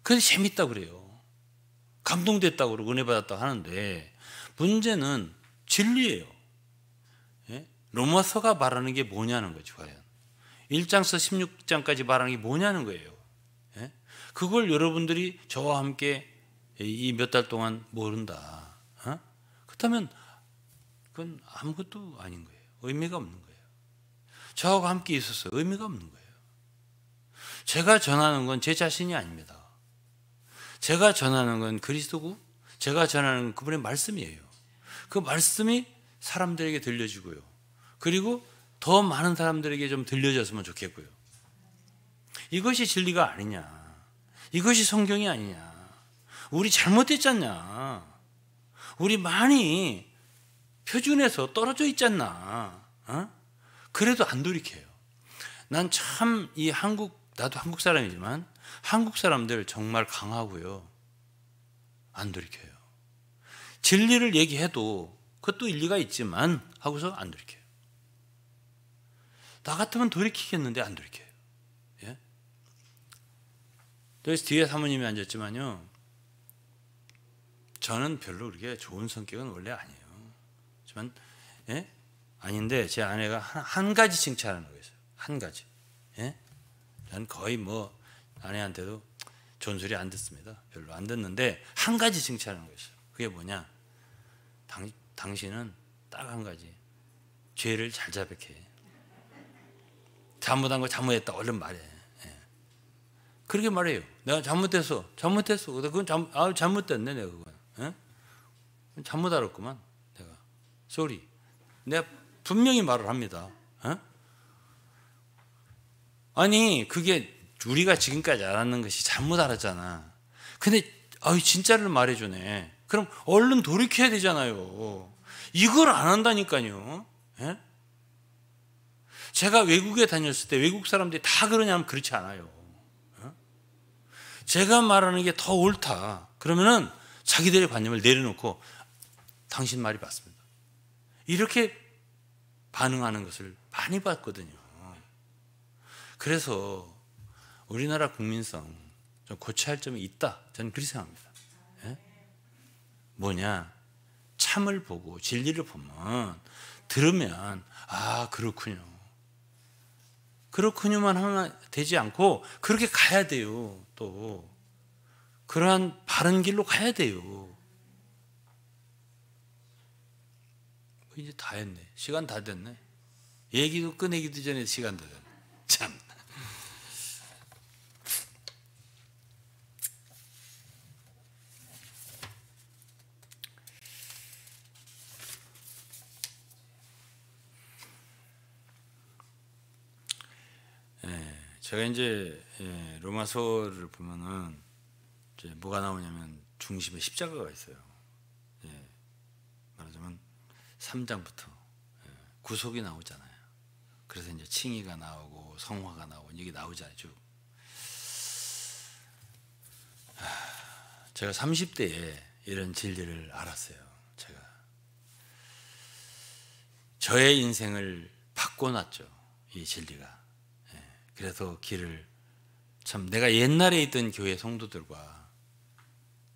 그래서 재밌다고 그래요. 감동됐다고 그러고 은혜 받았다고 하는데, 문제는 진리예요. 예? 로마서가 말하는 게 뭐냐는 거죠, 과연. 1장서 16장까지 말하는 게 뭐냐는 거예요. 예? 그걸 여러분들이 저와 함께 이 몇 달 동안 모른다. 그렇다면 그건 아무것도 아닌 거예요. 의미가 없는 거예요. 저하고 함께 있어서 의미가 없는 거예요. 제가 전하는 건 제 자신이 아닙니다. 제가 전하는 건 그리스도고, 제가 전하는 건 그분의 말씀이에요. 그 말씀이 사람들에게 들려지고요. 그리고 더 많은 사람들에게 좀 들려졌으면 좋겠고요. 이것이 진리가 아니냐. 이것이 성경이 아니냐. 우리 잘못했잖냐. 우리 많이 표준에서 떨어져 있잖아. 그래도 안 돌이켜요. 난 참 나도 한국 사람이지만 한국 사람들 정말 강하고요. 안 돌이켜요. 진리를 얘기해도 그것도 일리가 있지만 하고서 안 돌이켜요. 나 같으면 돌이키겠는데 안 돌이켜요. 예? 그래서 뒤에 사모님이 앉았지만요, 저는 별로 그렇게 좋은 성격은 원래 아니에요. 하지만 예? 아닌데 제 아내가 한 가지 칭찬하는 거 있어요. 한 가지. 예? 전 거의 뭐 아내한테도 존소리 안 듣습니다. 별로 안 듣는데 한 가지 칭찬하는 거 있어요. 그게 뭐냐? 당신은 딱 한 가지. 죄를 잘 자백해. 잘못한 거 잘못했다 얼른 말해. 예. 그렇게 말해요. 내가 잘못했어. 그건 잘못됐네 내가 그건. 예? 잘못 알았구만 내가. 쏘리. 내가 분명히 말을 합니다. 예? 아니 그게 우리가 지금까지 알았는 것이 잘못 알았잖아. 근데 진짜를 말해주네. 그럼 얼른 돌이켜야 되잖아요. 이걸 안 한다니까요. 예? 제가 외국에 다녔을 때 외국 사람들이 다 그러냐면 그렇지 않아요. 제가 말하는 게 더 옳다. 그러면은 자기들의 관념을 내려놓고 당신 말이 맞습니다. 이렇게 반응하는 것을 많이 봤거든요. 그래서 우리나라 국민성 좀 고쳐야 할 점이 있다. 저는 그렇게 생각합니다. 예? 뭐냐? 참을 보고 진리를 보면 들으면 그렇군요. 그렇군요만 하면 되지 않고 그렇게 가야 돼요. 또 그러한 바른 길로 가야 돼요. 이제 다 했네. 시간 다 됐네. 얘기도 꺼내기도 전에 시간 다 됐네. 참. 제가 이제 로마서를 보면은 이제 뭐가 나오냐면 중심에 십자가가 있어요. 말하자면 3장부터 구속이 나오잖아요. 그래서 이제 칭의가 나오고 성화가 나오고 이게 나오잖아요. 쭉. 제가 30대에 이런 진리를 알았어요. 제가 저의 인생을 바꿔놨죠. 이 진리가. 그래서 길을 참 내가 옛날에 있던 교회 성도들과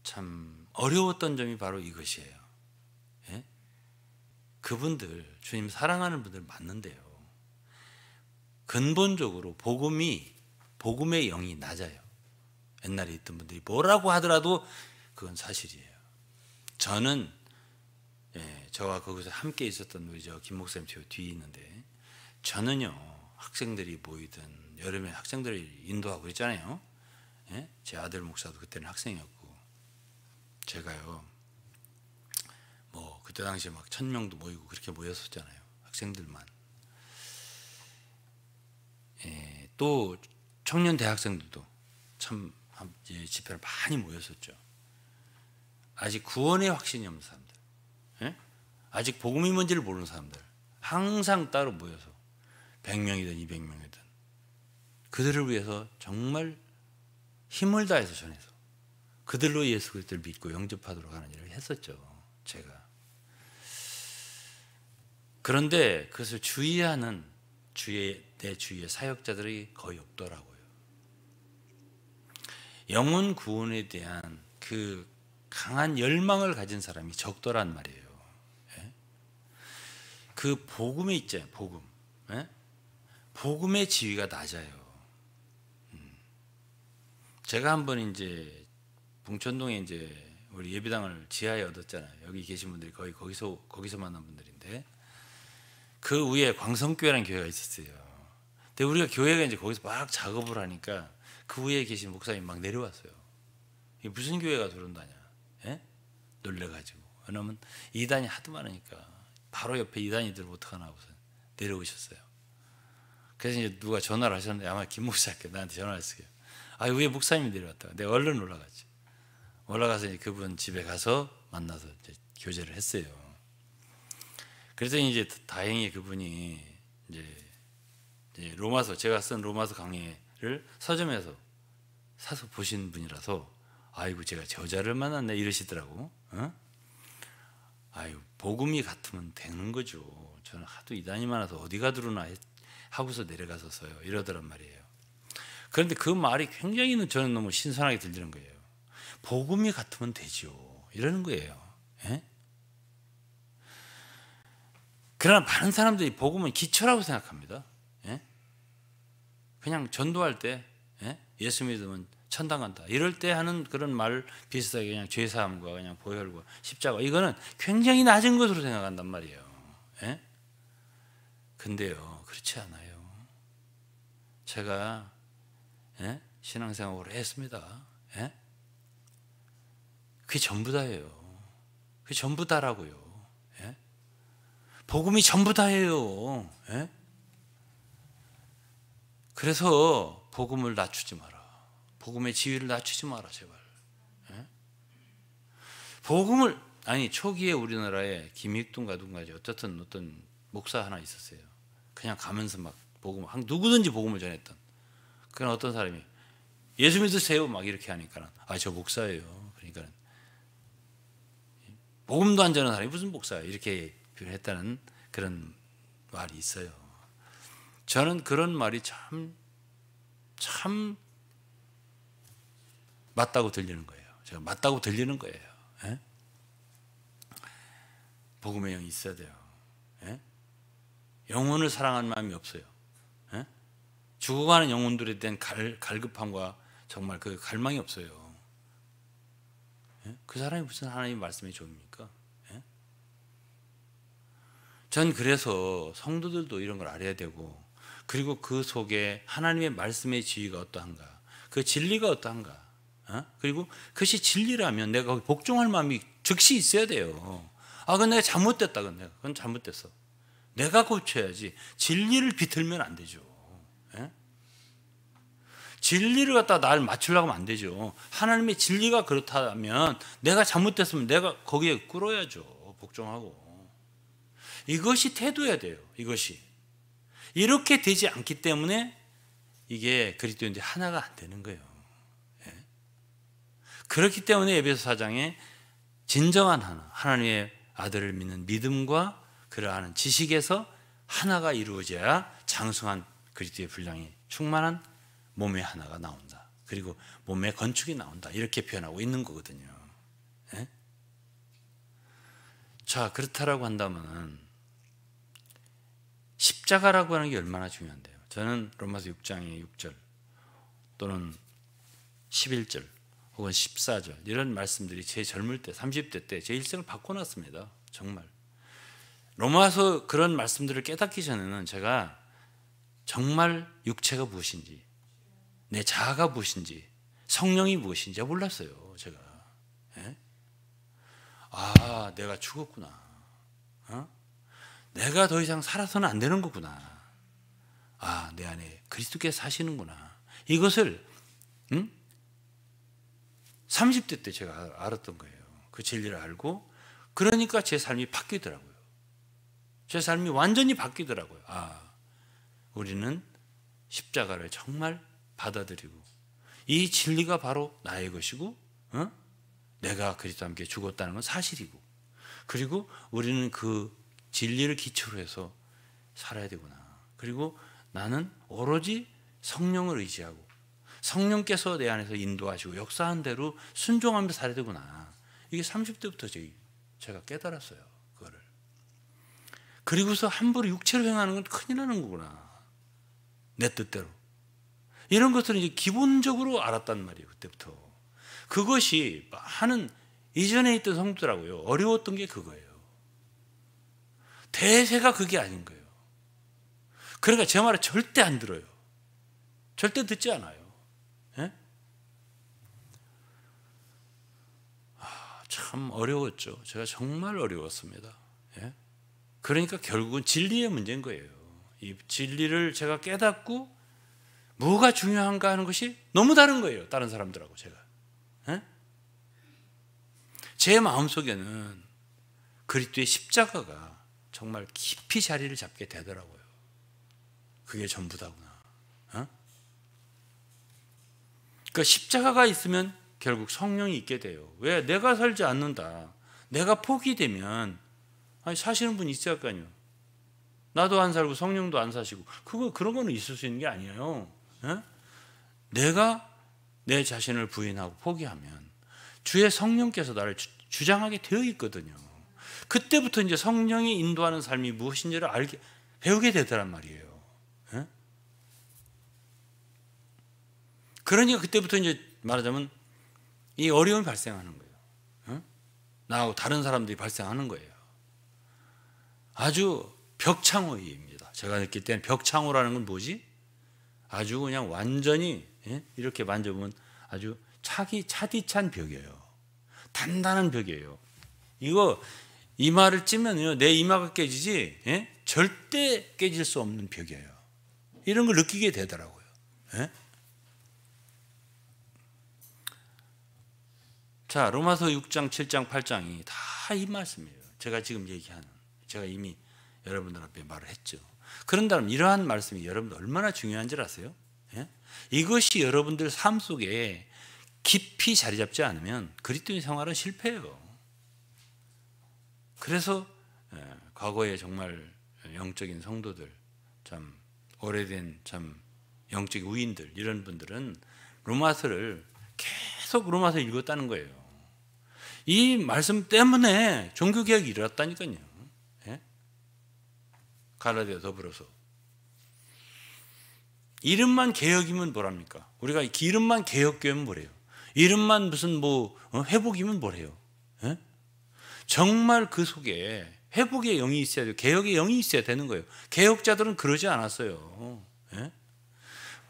참 어려웠던 점이 바로 이것이에요. 예? 그분들 주님 사랑하는 분들 맞는데요. 근본적으로 복음의 영이 낮아요. 옛날에 있던 분들이 뭐라고 하더라도 그건 사실이에요. 저는 저와 거기서 함께 있었던 우리 김 목사님 저 뒤에 있는데 저는요 학생들이 모이든 여름에 학생들을 인도하고 그랬잖아요. 예? 제 아들 목사도 그때는 학생이었고 제가요 뭐 그때 당시에 막 1000명도 모이고 그렇게 모였었잖아요. 학생들만. 또 청년 대학생들도 참 집회를 많이 모였었죠. 아직 구원의 확신이 없는 사람들, 예? 아직 복음이 뭔지를 모르는 사람들 항상 따로 모여서 100명이든 200명이든 그들을 위해서 정말 힘을 다해서 전해서 그들로 예수 그리스도를 믿고 영접하도록 하는 일을 했었죠. 제가. 그런데 그것을 주의하는 내 주위의 사역자들이 거의 없더라고요. 영혼 구원에 대한 그 강한 열망을 가진 사람이 적더란 말이에요. 예? 그 복음에 있잖아요. 복음. 예? 복음의 지위가 낮아요. 제가 한번 이제 봉천동에 이제 우리 예비당을 지하에 얻었잖아요. 여기 계신 분들이 거의 거기서 만난 분들인데 그 위에 광성교회라는 교회가 있었어요. 근데 우리가 교회가 이제 거기서 막 작업을 하니까 그 위에 계신 목사님이 막 내려왔어요. 이게 무슨 교회가 들어온다냐? 예? 놀래가지고. 왜냐면 이단이 하도 많으니까 바로 옆에 이단이 들면 어떡하나 하고서 내려오셨어요. 그래서 이제 누가 전화를 하셨는데 아마 김 목사께 나한테 전화를 했어요. 위에 목사님이 내려왔다가 내가 얼른 올라갔지. 올라가서 이제 그분 집에 가서 만나서 이제 교제를 했어요. 그래서 이제 다행히 그분이 이제 로마서 제가 쓴 로마서 강의를 서점에서 사서 보신 분이라서 아이고 제가 저자를 만났네 이러시더라고. 복음이 같으면 되는 거죠. 저는 하도 이단이 많아서 어디가 들어오나 하고서 내려가서서요 이러더란 말이에요. 그런데 그 말이 굉장히 저는 너무 신선하게 들리는 거예요. 복음이 같으면 되죠. 이러는 거예요. 예? 그러나 많은 사람들이 복음은 기초라고 생각합니다. 예? 그냥 전도할 때 예수 믿으면 천당 간다. 이럴 때 하는 그런 말 비슷하게 그냥 죄사함과 그냥 보혈과 십자가 이거는 굉장히 낮은 것으로 생각한단 말이에요. 예? 근데요 그렇지 않아요. 제가 신앙생활 오래 했습니다. 예? 그게 전부 다예요. 그게 전부 다라고요. 예? 복음이 전부 다예요. 예? 그래서 복음을 낮추지 마라. 복음의 지위를 낮추지 마라, 제발. 예? 복음을, 아니, 초기에 우리나라에 김익둔가 누군가지 어쨌든 어떤 목사 하나 있었어요. 그냥 가면서 막 복음, 누구든지 복음을 전했던. 그런 어떤 사람이 예수 믿으세요 막 이렇게 하니까, 아, 저 목사예요. 그러니까 복음도 안 전하는 사람이 무슨 목사야, 이렇게 표현했다는 그런 말이 있어요. 저는 그런 말이 참 맞다고 들리는 거예요. 제가 맞다고 들리는 거예요. 예? 복음의 영이 있어야 돼요. 예? 영혼을 사랑하는 마음이 없어요. 예? 죽어가는 영혼들에 대한 갈급함과 정말 그 갈망이 없어요. 예? 그 사람이 무슨 하나님의 말씀이 좋습니까? 예? 전 그래서 성도들도 이런 걸 알아야 되고, 그리고 그 속에 하나님의 말씀의 지위가 어떠한가, 그 진리가 어떠한가, 그리고 그것이 진리라면 내가 거기 복종할 마음이 즉시 있어야 돼요. 아, 그건 내가 잘못됐다. 그건 잘못됐어. 내가 고쳐야지. 진리를 비틀면 안 되죠. 예? 진리를 갖다 날 맞추려고 하면 안 되죠. 하나님의 진리가 그렇다면 내가 잘못됐으면 내가 거기에 꿇어야죠. 복종하고. 이것이 태도여야 돼요. 이것이. 이렇게 되지 않기 때문에 이게 그리스도인들이 하나가 안 되는 거예요. 예? 그렇기 때문에 에베소 4장에 진정한 하나님의 아들을 믿는 믿음과 그를 아는 지식에서 하나가 이루어져야 장성한 그리스도의 분량이 충만한 몸의 하나가 나온다. 그리고 몸의 건축이 나온다. 이렇게 표현하고 있는 거거든요. 예? 자, 그렇다라고 한다면 십자가라고 하는 게 얼마나 중요한데요. 저는 로마서 6장의 6절 또는 11절 혹은 14절 이런 말씀들이 제 젊을 때 30대 때 제 일생을 바꿔놨습니다. 정말 로마서 그런 말씀들을 깨닫기 전에는 제가 정말 육체가 무엇인지, 내 자아가 무엇인지, 성령이 무엇인지 몰랐어요. 제가. 예? 아, 내가 죽었구나. 내가 더 이상 살아서는 안 되는 거구나. 아, 내 안에 그리스도께서 사시는구나. 이것을 30대 때 제가 알았던 거예요. 그 진리를 알고, 그러니까 제 삶이 바뀌더라고요. 제 삶이 완전히 바뀌더라고요. 아, 우리는 십자가를 정말 받아들이고 이 진리가 바로 나의 것이고, 내가 그리스도와 함께 죽었다는 건 사실이고, 그리고 우리는 그 진리를 기초로 해서 살아야 되구나. 그리고 나는 오로지 성령을 의지하고 성령께서 내 안에서 인도하시고 역사한 대로 순종하며 살아야 되구나. 이게 30대부터 제가 깨달았어요. 그거를. 그리고서 함부로 육체로 행하는 건 큰일 나는 거구나. 내 뜻대로. 이런 것들은 이제 기본적으로 알았단 말이에요. 그때부터. 그것이 하는 이전에 있던 성도라고요. 어려웠던 게 그거예요. 대세가 그게 아닌 거예요. 그러니까 제 말을 절대 안 들어요. 절대 듣지 않아요. 예? 참 어려웠죠. 제가 정말 어려웠습니다. 예? 그러니까 결국은 진리의 문제인 거예요. 이 진리를 제가 깨닫고 뭐가 중요한가 하는 것이 너무 다른 거예요. 다른 사람들하고 제가. 예? 제 마음속에는 그리스도의 십자가가 정말 깊이 자리를 잡게 되더라고요. 그게 전부다구나. 그러니까 십자가가 있으면 결국 성령이 있게 돼요. 왜? 내가 살지 않는다. 내가 포기되면 사시는 분이 있어야 할 거 아니에요. 나도 안 살고 성령도 안 사시고 그런 거는 있을 수 있는 게 아니에요. 내가 내 자신을 부인하고 포기하면 주의 성령께서 나를 주장하게 되어 있거든요. 그때부터 이제 성령이 인도하는 삶이 무엇인지를 배우게 되더란 말이에요. 그러니까 그때부터 이제 말하자면 이 어려움이 발생하는 거예요. 나하고 다른 사람들이 발생하는 거예요. 아주 벽창호입니다. 제가 느낄 때는 벽창호라는 건 뭐지? 아주 그냥 완전히 이렇게 만져보면 아주 차디찬 벽이에요. 단단한 벽이에요. 이거 이마를 찌면요, 내 이마가 깨지지 절대 깨질 수 없는 벽이에요. 이런 걸 느끼게 되더라고요. 예? 자, 로마서 6장, 7장, 8장이 다 이 말씀이에요. 제가 지금 얘기하는, 제가 이미 여러분들 앞에 말을 했죠. 그런다면 이러한 말씀이 여러분들 얼마나 중요한지 아세요? 예? 이것이 여러분들 삶 속에 깊이 자리 잡지 않으면 그리스도인 생활은 실패해요. 그래서 과거에 정말 영적인 성도들, 참 오래된 참 영적 우인들, 이런 분들은 로마서를 계속 로마서 읽었다는 거예요. 이 말씀 때문에 종교개혁이 일어났다니까요. 예? 갈라디아 더불어서 이름만 개혁이면 뭐랍니까? 우리가 이름만 개혁교회면 뭐래요? 이름만 무슨 회복이면 뭐래요? 예? 정말 그 속에 회복의 영이 있어야 돼요. 개혁의 영이 있어야 되는 거예요. 개혁자들은 그러지 않았어요. 예?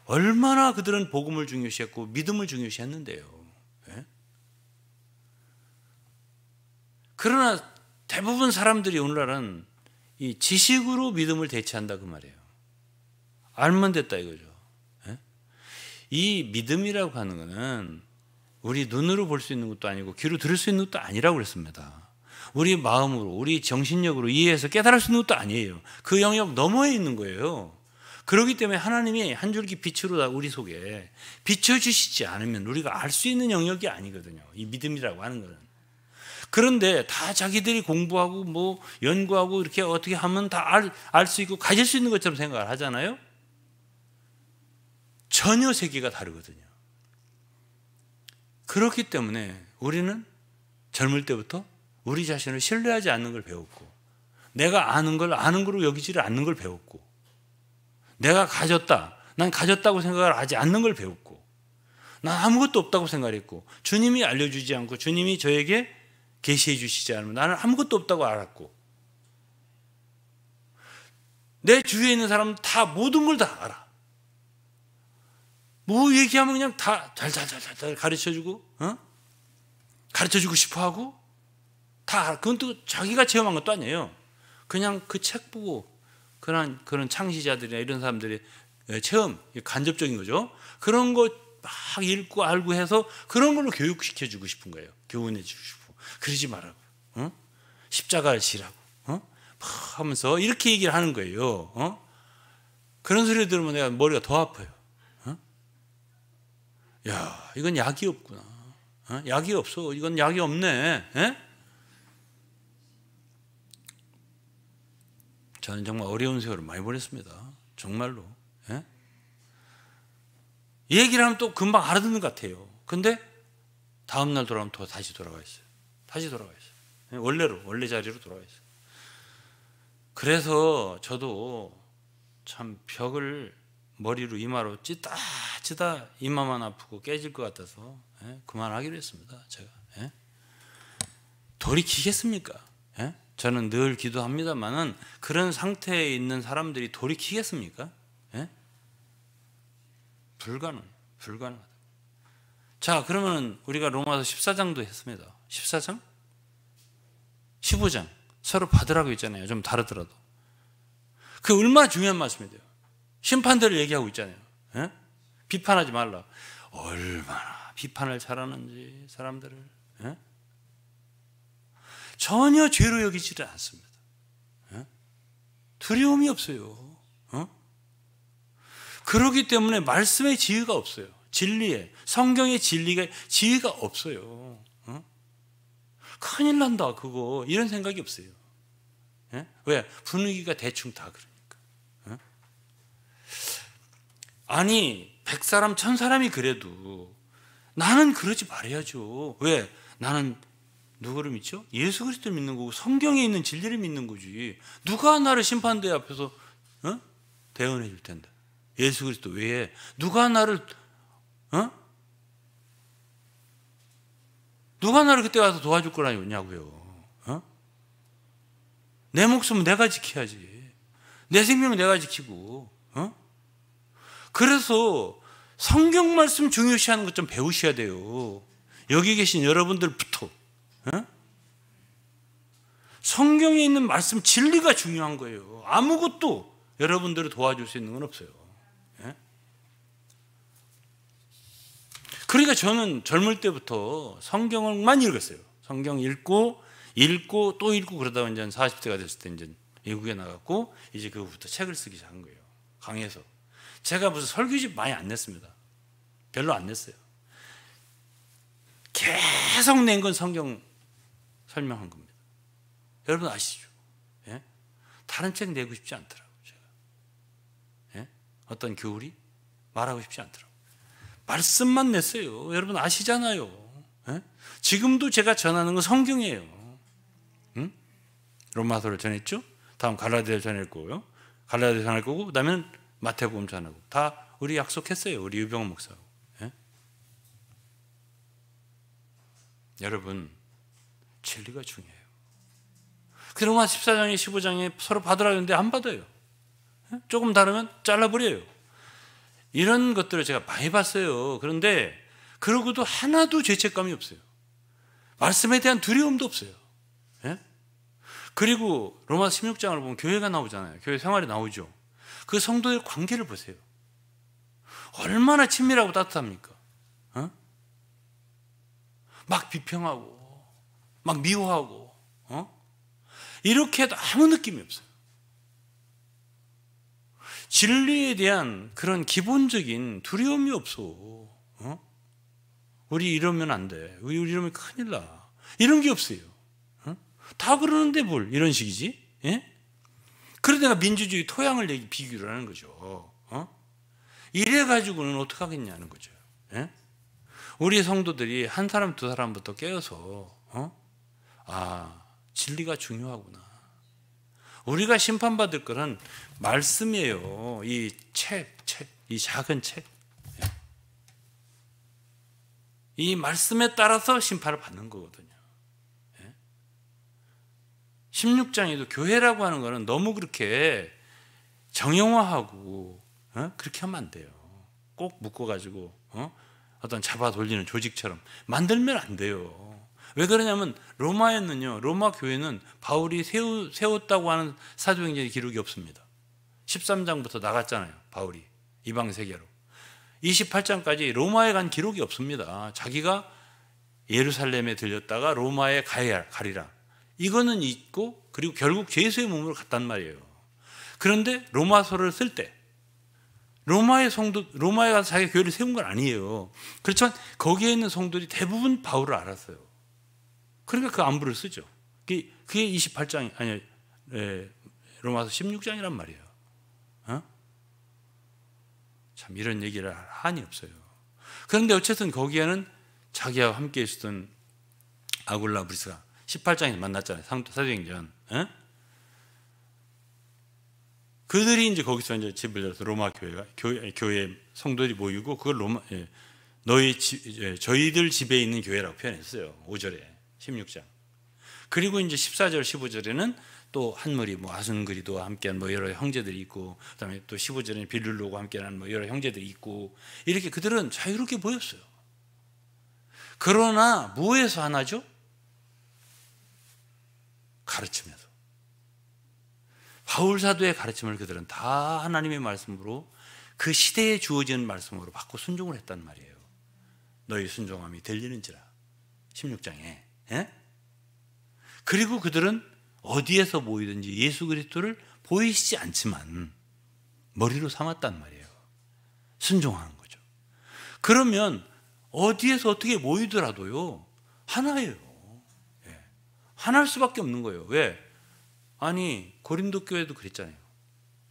얼마나 그들은 복음을 중요시했고 믿음을 중요시했는데요. 예? 그러나 대부분 사람들이 오늘날은 이 지식으로 믿음을 대체한다 그 말이에요. 알면 됐다 이거죠. 예? 이 믿음이라고 하는 것은 우리 눈으로 볼 수 있는 것도 아니고 귀로 들을 수 있는 것도 아니라고 그랬습니다. 우리 마음으로, 우리 정신력으로 이해해서 깨달을 수 있는 것도 아니에요. 그 영역 너머에 있는 거예요. 그렇기 때문에 하나님이 한 줄기 빛으로 우리 속에 비춰주시지 않으면 우리가 알 수 있는 영역이 아니거든요. 이 믿음이라고 하는 것은. 그런데 다 자기들이 공부하고 연구하고 이렇게 어떻게 하면 다 알 수 있고 가질 수 있는 것처럼 생각을 하잖아요. 전혀 세계가 다르거든요. 그렇기 때문에 우리는 젊을 때부터 우리 자신을 신뢰하지 않는 걸 배웠고, 내가 아는 걸 아는 거로 여기지를 않는 걸 배웠고, 내가 가졌다, 난 가졌다고 생각을 하지 않는 걸 배웠고, 난 아무것도 없다고 생각했고, 주님이 알려주지 않고 주님이 저에게 계시해 주시지 않으면 나는 아무것도 없다고 알았고, 내 주위에 있는 사람은 다 모든 걸 다 알아. 뭐 얘기하면 그냥 다 잘 가르쳐주고, 가르쳐주고 싶어하고, 다 그건 또 자기가 체험한 것도 아니에요. 그냥 그 책 보고 그런 창시자들이나 이런 사람들의 체험, 간접적인 거죠. 그런 거 막 읽고 알고 해서 그런 걸로 교육시켜주고 싶은 거예요. 교훈해주고 싶고. 그러지 말라고. 십자가를 지라고. 막 하면서 이렇게 얘기를 하는 거예요. 그런 소리 들으면 내가 머리가 더 아파요. 야, 이건 약이 없구나. 약이 없어. 이건 약이 없네. 저는 정말 어려운 세월을 많이 보냈습니다. 정말로. 이 얘기를 하면 또 금방 알아듣는 것 같아요. 근데 다음날 돌아오면 또 다시 돌아가 있어요. 다시 돌아가 있어요. 원래 자리로 돌아가 있어요. 그래서 저도 참 벽을 머리로 이마로 찌다 이마만 아프고 깨질 것 같아서 그만하기로 했습니다. 제가. 돌이키겠습니까? 저는 늘 기도합니다만은 그런 상태에 있는 사람들이 돌이키겠습니까? 불가능하다. 자, 그러면 우리가 로마서 14장도 했습니다. 14장? 15장. 서로 받으라고 했잖아요. 좀 다르더라도. 그 얼마나 중요한 말씀인데요. 심판대를 얘기하고 있잖아요. 비판하지 말라. 얼마나 비판을 잘하는지 사람들을. 전혀 죄로 여기지를 않습니다. 두려움이 없어요. 그렇기 때문에 말씀의 지혜가 없어요. 진리에, 성경의 지혜가 없어요. 큰일 난다 그거 이런 생각이 없어요. 왜? 분위기가 대충 다 그러니까. 아니 100사람 1000사람이 그래도 나는 그러지 말아야죠. 왜? 나는 누구를 믿죠? 예수 그리스도를 믿는 거고 성경에 있는 진리를 믿는 거지. 누가 나를 심판대 앞에서 대언해 줄 텐데. 예수 그리스도 외에 누가 나를 그때 와서 도와줄 거라냐고요. 내 목숨은 내가 지켜야지. 내 생명은 내가 지키고. 그래서 성경 말씀 중요시하는 것 좀 배우셔야 돼요. 여기 계신 여러분들부터. 성경에 있는 말씀 진리가 중요한 거예요. 아무것도 여러분들을 도와줄 수 있는 건 없어요. 그러니까 저는 젊을 때부터 성경을만 읽었어요. 성경 읽고 또 읽고 그러다가 이제 40대가 됐을 때 이제 미국에 나갔고 이제 그부터 책을 쓰기 시작한 거예요. 강해서. 제가 무슨 설교집 많이 안 냈습니다. 별로 안 냈어요. 계속 낸 건 성경 설명한 겁니다. 여러분 아시죠? 예? 다른 책 내고 싶지 않더라고요. 제가. 예? 어떤 교울이 말하고 싶지 않더라고요. 말씀만 냈어요. 여러분 아시잖아요. 예? 지금도 제가 전하는 건 성경이에요. 응? 로마서를 전했죠. 다음 갈라디아를 전할 거고요. 갈라디아 전할 거고 그다음에는 마태복음 전하고 다 우리 약속했어요. 우리 유병원 목사하고. 예? 여러분 진리가 중요해요. 그 로마 14장에 15장에 서로 받으라 했는데 안 받아요. 예? 조금 다르면 잘라버려요. 이런 것들을 제가 많이 봤어요. 그런데 그러고도 하나도 죄책감이 없어요. 말씀에 대한 두려움도 없어요. 예? 그리고 로마서 16장을 보면 교회가 나오잖아요. 교회 생활이 나오죠. 그 성도의 관계를 보세요. 얼마나 친밀하고 따뜻합니까? 어? 막 비평하고 막 미워하고 이렇게 해도 아무 느낌이 없어요. 진리에 대한 그런 기본적인 두려움이 없어. 우리 이러면 안 돼. 우리 이러면 큰일 나. 이런 게 없어요. 다 그러는데 뭘 이런 식이지? 예? 그래서 내가 민주주의 토양을 비교를 하는 거죠. 이래가지고는 어떻게 하겠냐는 거죠. 예? 우리 성도들이 한 사람 두 사람부터 깨어서 진리가 중요하구나. 우리가 심판받을 거는 말씀이에요. 이 이 작은 책. 이 말씀에 따라서 심판을 받는 거거든요. 16장에도 교회라고 하는 거는 너무 그렇게 정형화하고 그렇게 하면 안 돼요. 꼭 묶어가지고 어떤 잡아 돌리는 조직처럼 만들면 안 돼요. 왜 그러냐면 로마에는요, 로마 교회는 바울이 세웠다고 하는 사도행전의 기록이 없습니다. 13장부터 나갔잖아요. 바울이 이방 세계로 28장까지 로마에 간 기록이 없습니다. 자기가 예루살렘에 들렸다가 로마에 가리라. 이거는 있고 그리고 결국 예수의 몸으로 갔단 말이에요. 그런데 로마서를 쓸 때 로마에 가서 자기가 교회를 세운 건 아니에요. 그렇지만 거기에 있는 성도들이 대부분 바울을 알았어요. 그러니까 그 안부를 쓰죠. 그게 28장이 아니 로마서 16장이란 말이에요. 참 이런 얘기를 할 한이 없어요. 그런데 어쨌든 거기에는 자기와 함께 있었던 아굴라 브리스가 18장에서 만났잖아요. 사도행전. 그들이 이제 거기서 이제 집을 열어서 로마 교회 성도들이 모이고 그걸 저희들 집에 있는 교회라고 표현했어요. 5절에 16장. 그리고 이제 14절 15절에는 또 한 무리 아순그리도와 함께한 여러 형제들이 있고 그다음에 또 15절에는 빌룰로와 함께한 여러 형제들이 있고 이렇게 그들은 자유롭게 모였어요. 그러나 뭐에서 하나죠? 가르침에서. 바울 사도의 가르침을 그들은 다 하나님의 말씀으로 그 시대에 주어진 말씀으로 받고 순종을 했단 말이에요. 너희 순종함이 들리는지라 16장에. 예? 그리고 그들은 어디에서 모이든지 예수 그리스도를 보이시지 않지만 머리로 삼았단 말이에요. 순종하는 거죠. 그러면 어디에서 어떻게 모이더라도요 하나예요. 예. 하나일 수밖에 없는 거예요. 왜? 아니 고린도 교회도 그랬잖아요.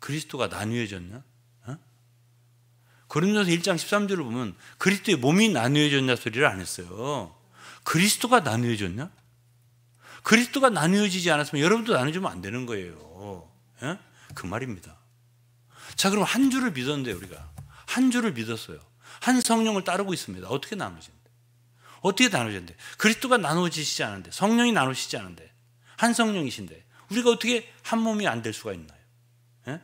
그리스도가 나뉘어졌냐? 고린도서 1장 13절을 보면 그리스도의 몸이 나뉘어졌냐 소리를 안 했어요. 그리스도가 나뉘어졌냐? 그리스도가 나뉘어지지 않았으면 여러분도 나뉘어지면 안 되는 거예요. 예? 그 말입니다. 자, 그럼 한 주를 믿었는데 우리가 한 주를 믿었어요. 한 성령을 따르고 있습니다. 어떻게 나누어지는데? 어떻게 나누어지는데? 그리스도가 나누어지시지 않은데, 성령이 나누시지 않은데, 한 성령이신데 우리가 어떻게 한 몸이 안 될 수가 있나요? 예?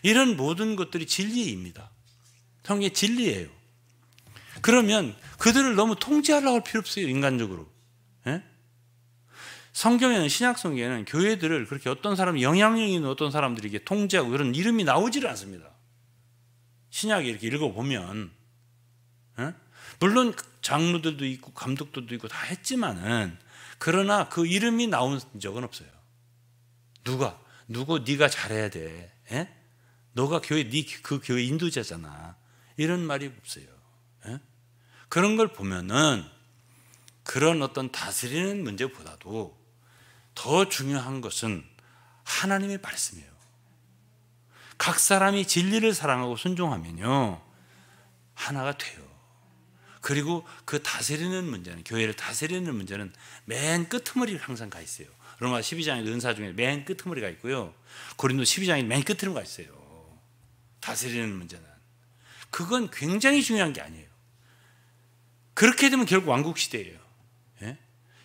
이런 모든 것들이 진리입니다. 성경의 진리예요. 그러면 그들을 너무 통제하려고 할 필요 없어요. 인간적으로. 예? 성경에는 신약 성경에는 교회들을 그렇게 어떤 사람 영향력 있는 어떤 사람들에게 통제하고 그런 이름이 나오지를 않습니다. 신약에 이렇게 읽어보면 물론 장로들도 있고 감독들도 있고 다 했지만은, 그러나 그 이름이 나온 적은 없어요. 누구 네가 잘해야 돼. 너가 교회 그 교회 인도자잖아. 이런 말이 없어요. 그런 걸 보면은 그런 어떤 다스리는 문제보다도 더 중요한 것은 하나님의 말씀이에요. 각 사람이 진리를 사랑하고 순종하면요 하나가 돼요. 그리고 그 다스리는 문제는, 교회를 다스리는 문제는 맨 끄트머리를 항상 가 있어요. 로마 12장의 은사 중에 맨 끄트머리가 있고요, 고린도 12장에 맨 끝으로 가 있어요. 다스리는 문제는 그건 굉장히 중요한 게 아니에요. 그렇게 되면 결국 왕국시대예요.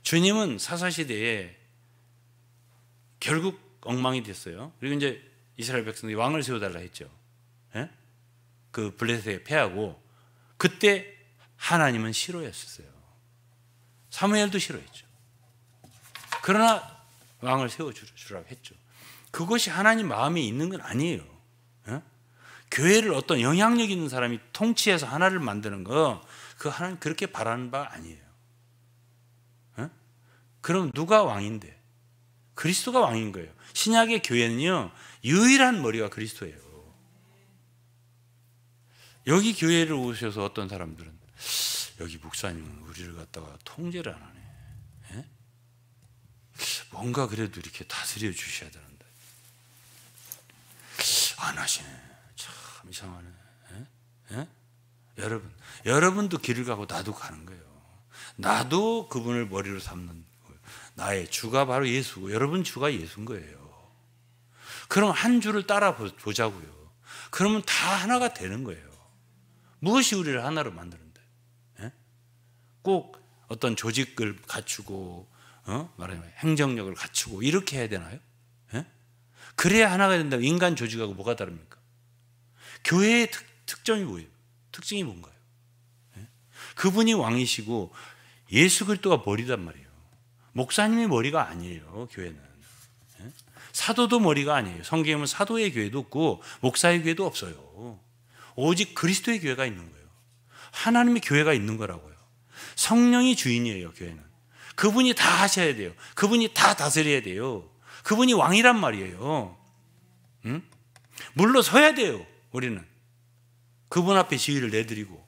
주님은 사사시대에 결국 엉망이 됐어요. 그리고 이제 이스라엘 백성들이 왕을 세워달라 했죠. 그 블레셋에 패하고, 그때 하나님은 싫어했었어요. 사무엘도 싫어했죠. 그러나 왕을 세워주라고 했죠. 그것이 하나님 마음에 있는 건 아니에요. 교회를 어떤 영향력 있는 사람이 통치해서 하나를 만드는 거, 그 하나님 그렇게 바라는 바 아니에요. 그럼 누가 왕인데? 그리스도가 왕인 거예요. 신약의 교회는요 유일한 머리가 그리스도예요. 여기 교회를 오셔서 어떤 사람들은, 여기 목사님은 우리를 갖다가 통제를 안 하네. 뭔가 그래도 이렇게 다스려 주셔야 되는데 안 하시네. 참 이상하네. 여러분도 길을 가고 나도 가는 거예요. 나도 그분을 머리로 삼는 거예요. 나의 주가 바로 예수고 여러분 주가 예수인 거예요. 그럼 한 주를 따라 보자고요. 그러면 다 하나가 되는 거예요. 무엇이 우리를 하나로 만드는데? 꼭 어떤 조직을 갖추고 말하자면 행정력을 갖추고 이렇게 해야 되나요? 그래야 하나가 된다고. 인간 조직하고 뭐가 다릅니까? 교회의 특점이 뭐예요? 특징이 뭔가요? 그분이 왕이시고 예수 그리스도가 머리단 말이에요. 목사님이 머리가 아니에요. 교회는 사도도 머리가 아니에요. 성경에 보면 사도의 교회도 없고 목사의 교회도 없어요. 오직 그리스도의 교회가 있는 거예요. 하나님의 교회가 있는 거라고요. 성령이 주인이에요. 교회는 그분이 다 하셔야 돼요. 그분이 다 다스려야 돼요. 그분이 왕이란 말이에요. 물러서야 돼요. 우리는 그분 앞에 지위를 내드리고,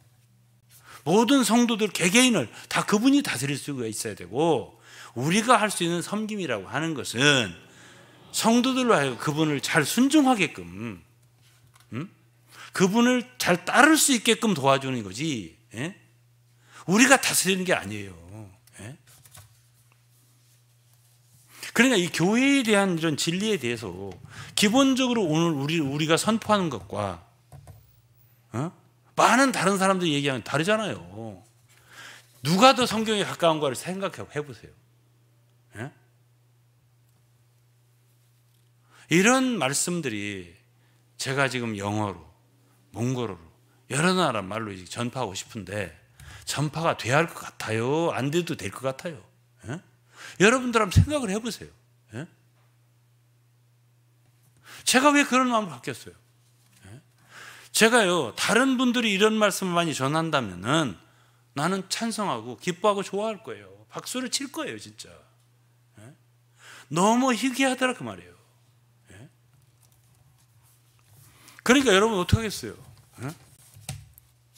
모든 성도들 개개인을 다 그분이 다스릴 수가 있어야 되고, 우리가 할 수 있는 섬김이라고 하는 것은 성도들로 하여금 그분을 잘 순종하게끔, 그분을 잘 따를 수 있게끔 도와주는 거지, 우리가 다스리는 게 아니에요. 그러니까 이 교회에 대한 이런 진리에 대해서 기본적으로 오늘 우리가 선포하는 것과 많은 다른 사람들이 얘기하면 다르잖아요. 누가 더 성경에 가까운가를 생각해 보세요. 이런 말씀들이 제가 지금 영어로, 몽골어로 여러 나라 말로 전파하고 싶은데 전파가 돼야 할 것 같아요? 안 돼도 될 것 같아요? 여러분들 한번 생각을 해보세요. 제가 왜 그런 마음을 갖겠어요? 제가요 다른 분들이 이런 말씀을 많이 전한다면은 나는 찬성하고 기뻐하고 좋아할 거예요. 박수를 칠 거예요. 진짜 너무 희귀하더라 그 말이에요. 그러니까 여러분 어떡하겠어요?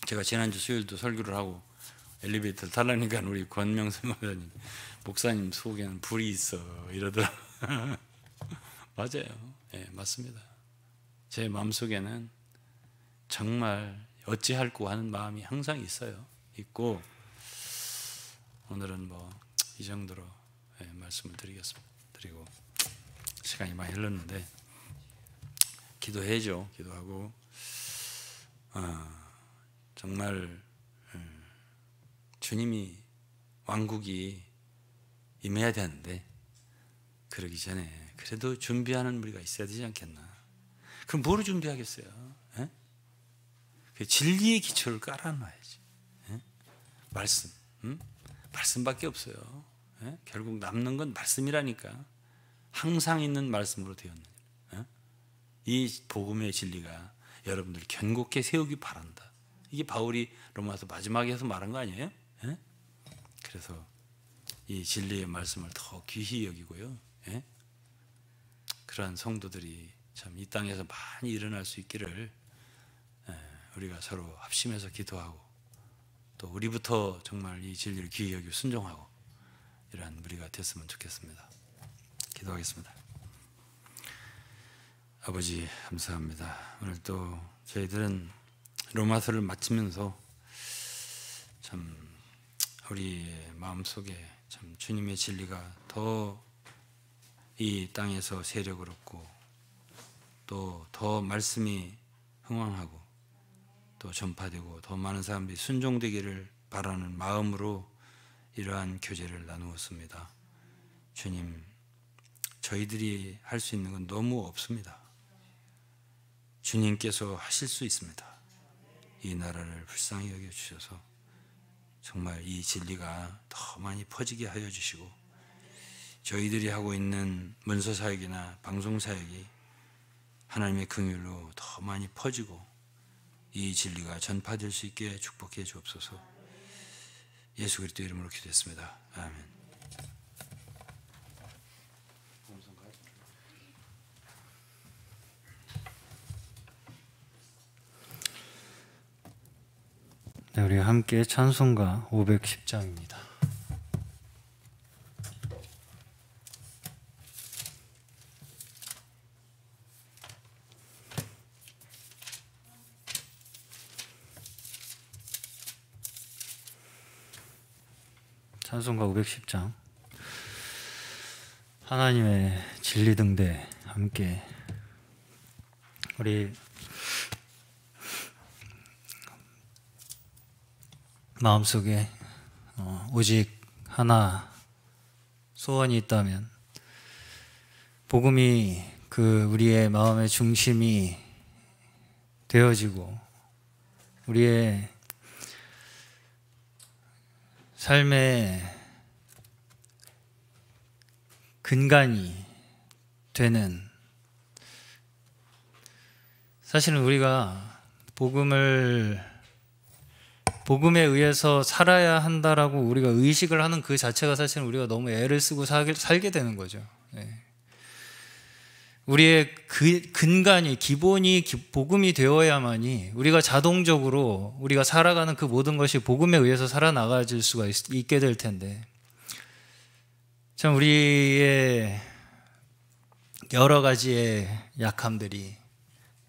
제가 지난주 수요일도 설교를 하고 엘리베이터를 타려니까 우리 권명선 목사님 속에는 불이 있어 이러더라. 맞아요. 맞습니다. 제 마음속에는 정말 어찌할꼬 하는 마음이 항상 있고, 오늘은 이 정도로 말씀을 드리고 시간이 많이 흘렀는데 기도해야죠. 기도하고 정말 주님이 왕국이 임해야 되는데 그러기 전에 그래도 준비하는 우리가 있어야 되지 않겠나. 그럼 뭐로 준비하겠어요? 그 진리의 기초를 깔아놔야지. 말씀밖에 없어요. 결국 남는 건 말씀이라니까. 항상 있는 말씀으로 되었느니라. 이 복음의 진리가 여러분들 견고케 세우기 바란다. 이게 바울이 로마서 마지막에서 말한 거 아니에요? 예? 그래서 이 진리의 말씀을 더 귀히 여기고요. 예? 그러한 성도들이 참 이 땅에서 많이 일어날 수 있기를 우리가 서로 합심해서 기도하고 또 우리부터 정말 이 진리를 귀히 여기고 순종하고 이러한 우리가 됐으면 좋겠습니다. 기도하겠습니다. 아버지 감사합니다. 오늘 또 저희들은 로마서를 마치면서 참 우리의 마음속에 참 주님의 진리가 더 이 땅에서 세력을 얻고 또 더 말씀이 흥왕하고 또 전파되고 더 많은 사람들이 순종되기를 바라는 마음으로 이러한 교제를 나누었습니다. 주님, 저희들이 할 수 있는 건 너무 없습니다. 주님께서 하실 수 있습니다. 이 나라를 불쌍히 여겨주셔서 정말 이 진리가 더 많이 퍼지게 하여 주시고 저희들이 하고 있는 문서사역이나 방송사역이 하나님의 긍휼로 더 많이 퍼지고 이 진리가 전파될 수 있게 축복해 주옵소서. 예수 그리스도 이름으로 기도했습니다. 아멘. 네, 우리 함께 찬송가 510장입니다. 찬송가 510장 하나님의 진리 등대 함께 우리 마음속에 오직 하나 소원이 있다면 복음이 그 우리의 마음의 중심이 되어지고 우리의 삶의 근간이 되는, 사실은 우리가 복음에 의해서 살아야 한다라고 우리가 의식을 하는 그 자체가 사실은 우리가 너무 애를 쓰고 살게 되는 거죠. 우리의 근간이, 기본이 복음이 되어야만이 우리가 자동적으로 우리가 살아가는 그 모든 것이 복음에 의해서 살아나가질 수가 있게 될 텐데, 참 우리의 여러 가지의 약함들이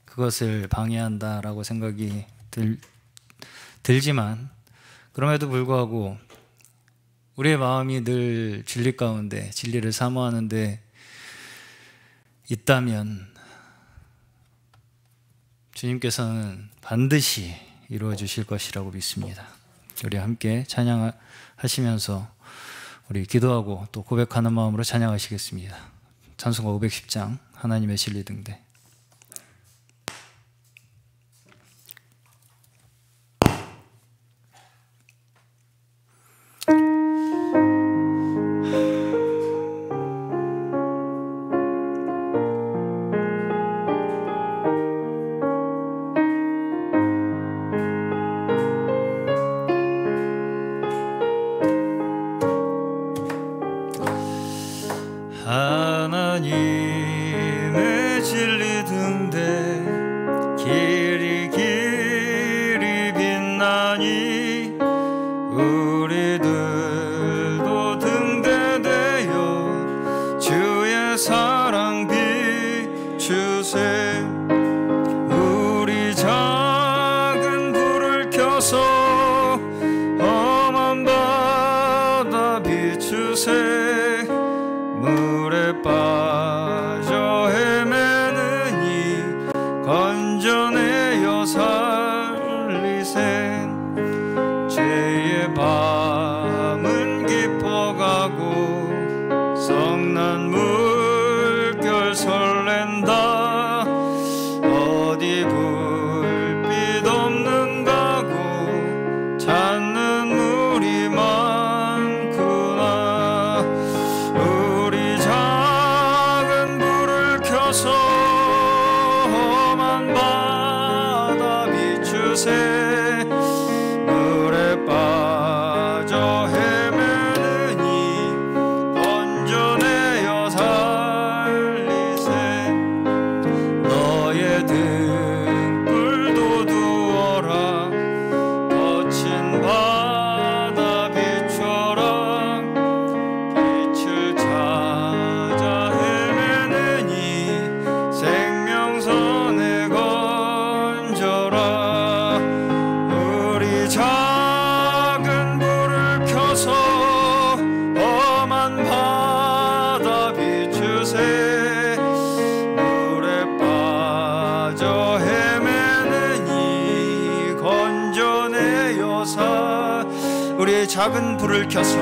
그것을 방해한다라고 생각이 들지만, 그럼에도 불구하고 우리의 마음이 늘 진리 가운데 진리를 사모하는 데 있다면 주님께서는 반드시 이루어 주실 것이라고 믿습니다. 우리 함께 찬양하시면서 우리 기도하고 또 고백하는 마음으로 찬양하시겠습니다. 찬송가 510장 하나님의 진리 등대. 하나님의 진리 등대 길이 길이 빛나니 우리들도 등대되어 주의 사랑 비추세. 우리 작은 불을 켜서 험한 바다 비추세. 물에 빠져 헤매느니 건져내어 살리세. 죄의 밤은 깊어가고 썩난 물결 설렌다. 어디 불빛 없는 가고 찾는 물이 많구나. 우리 작은 불을 켜서 험한 바다 비추세. 주옵소서. 우리의 작은 불을 켜서,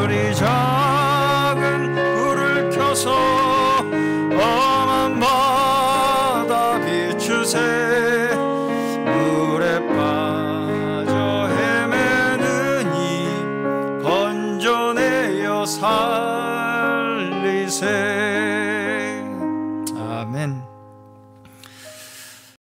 우리 작은 불을 켜서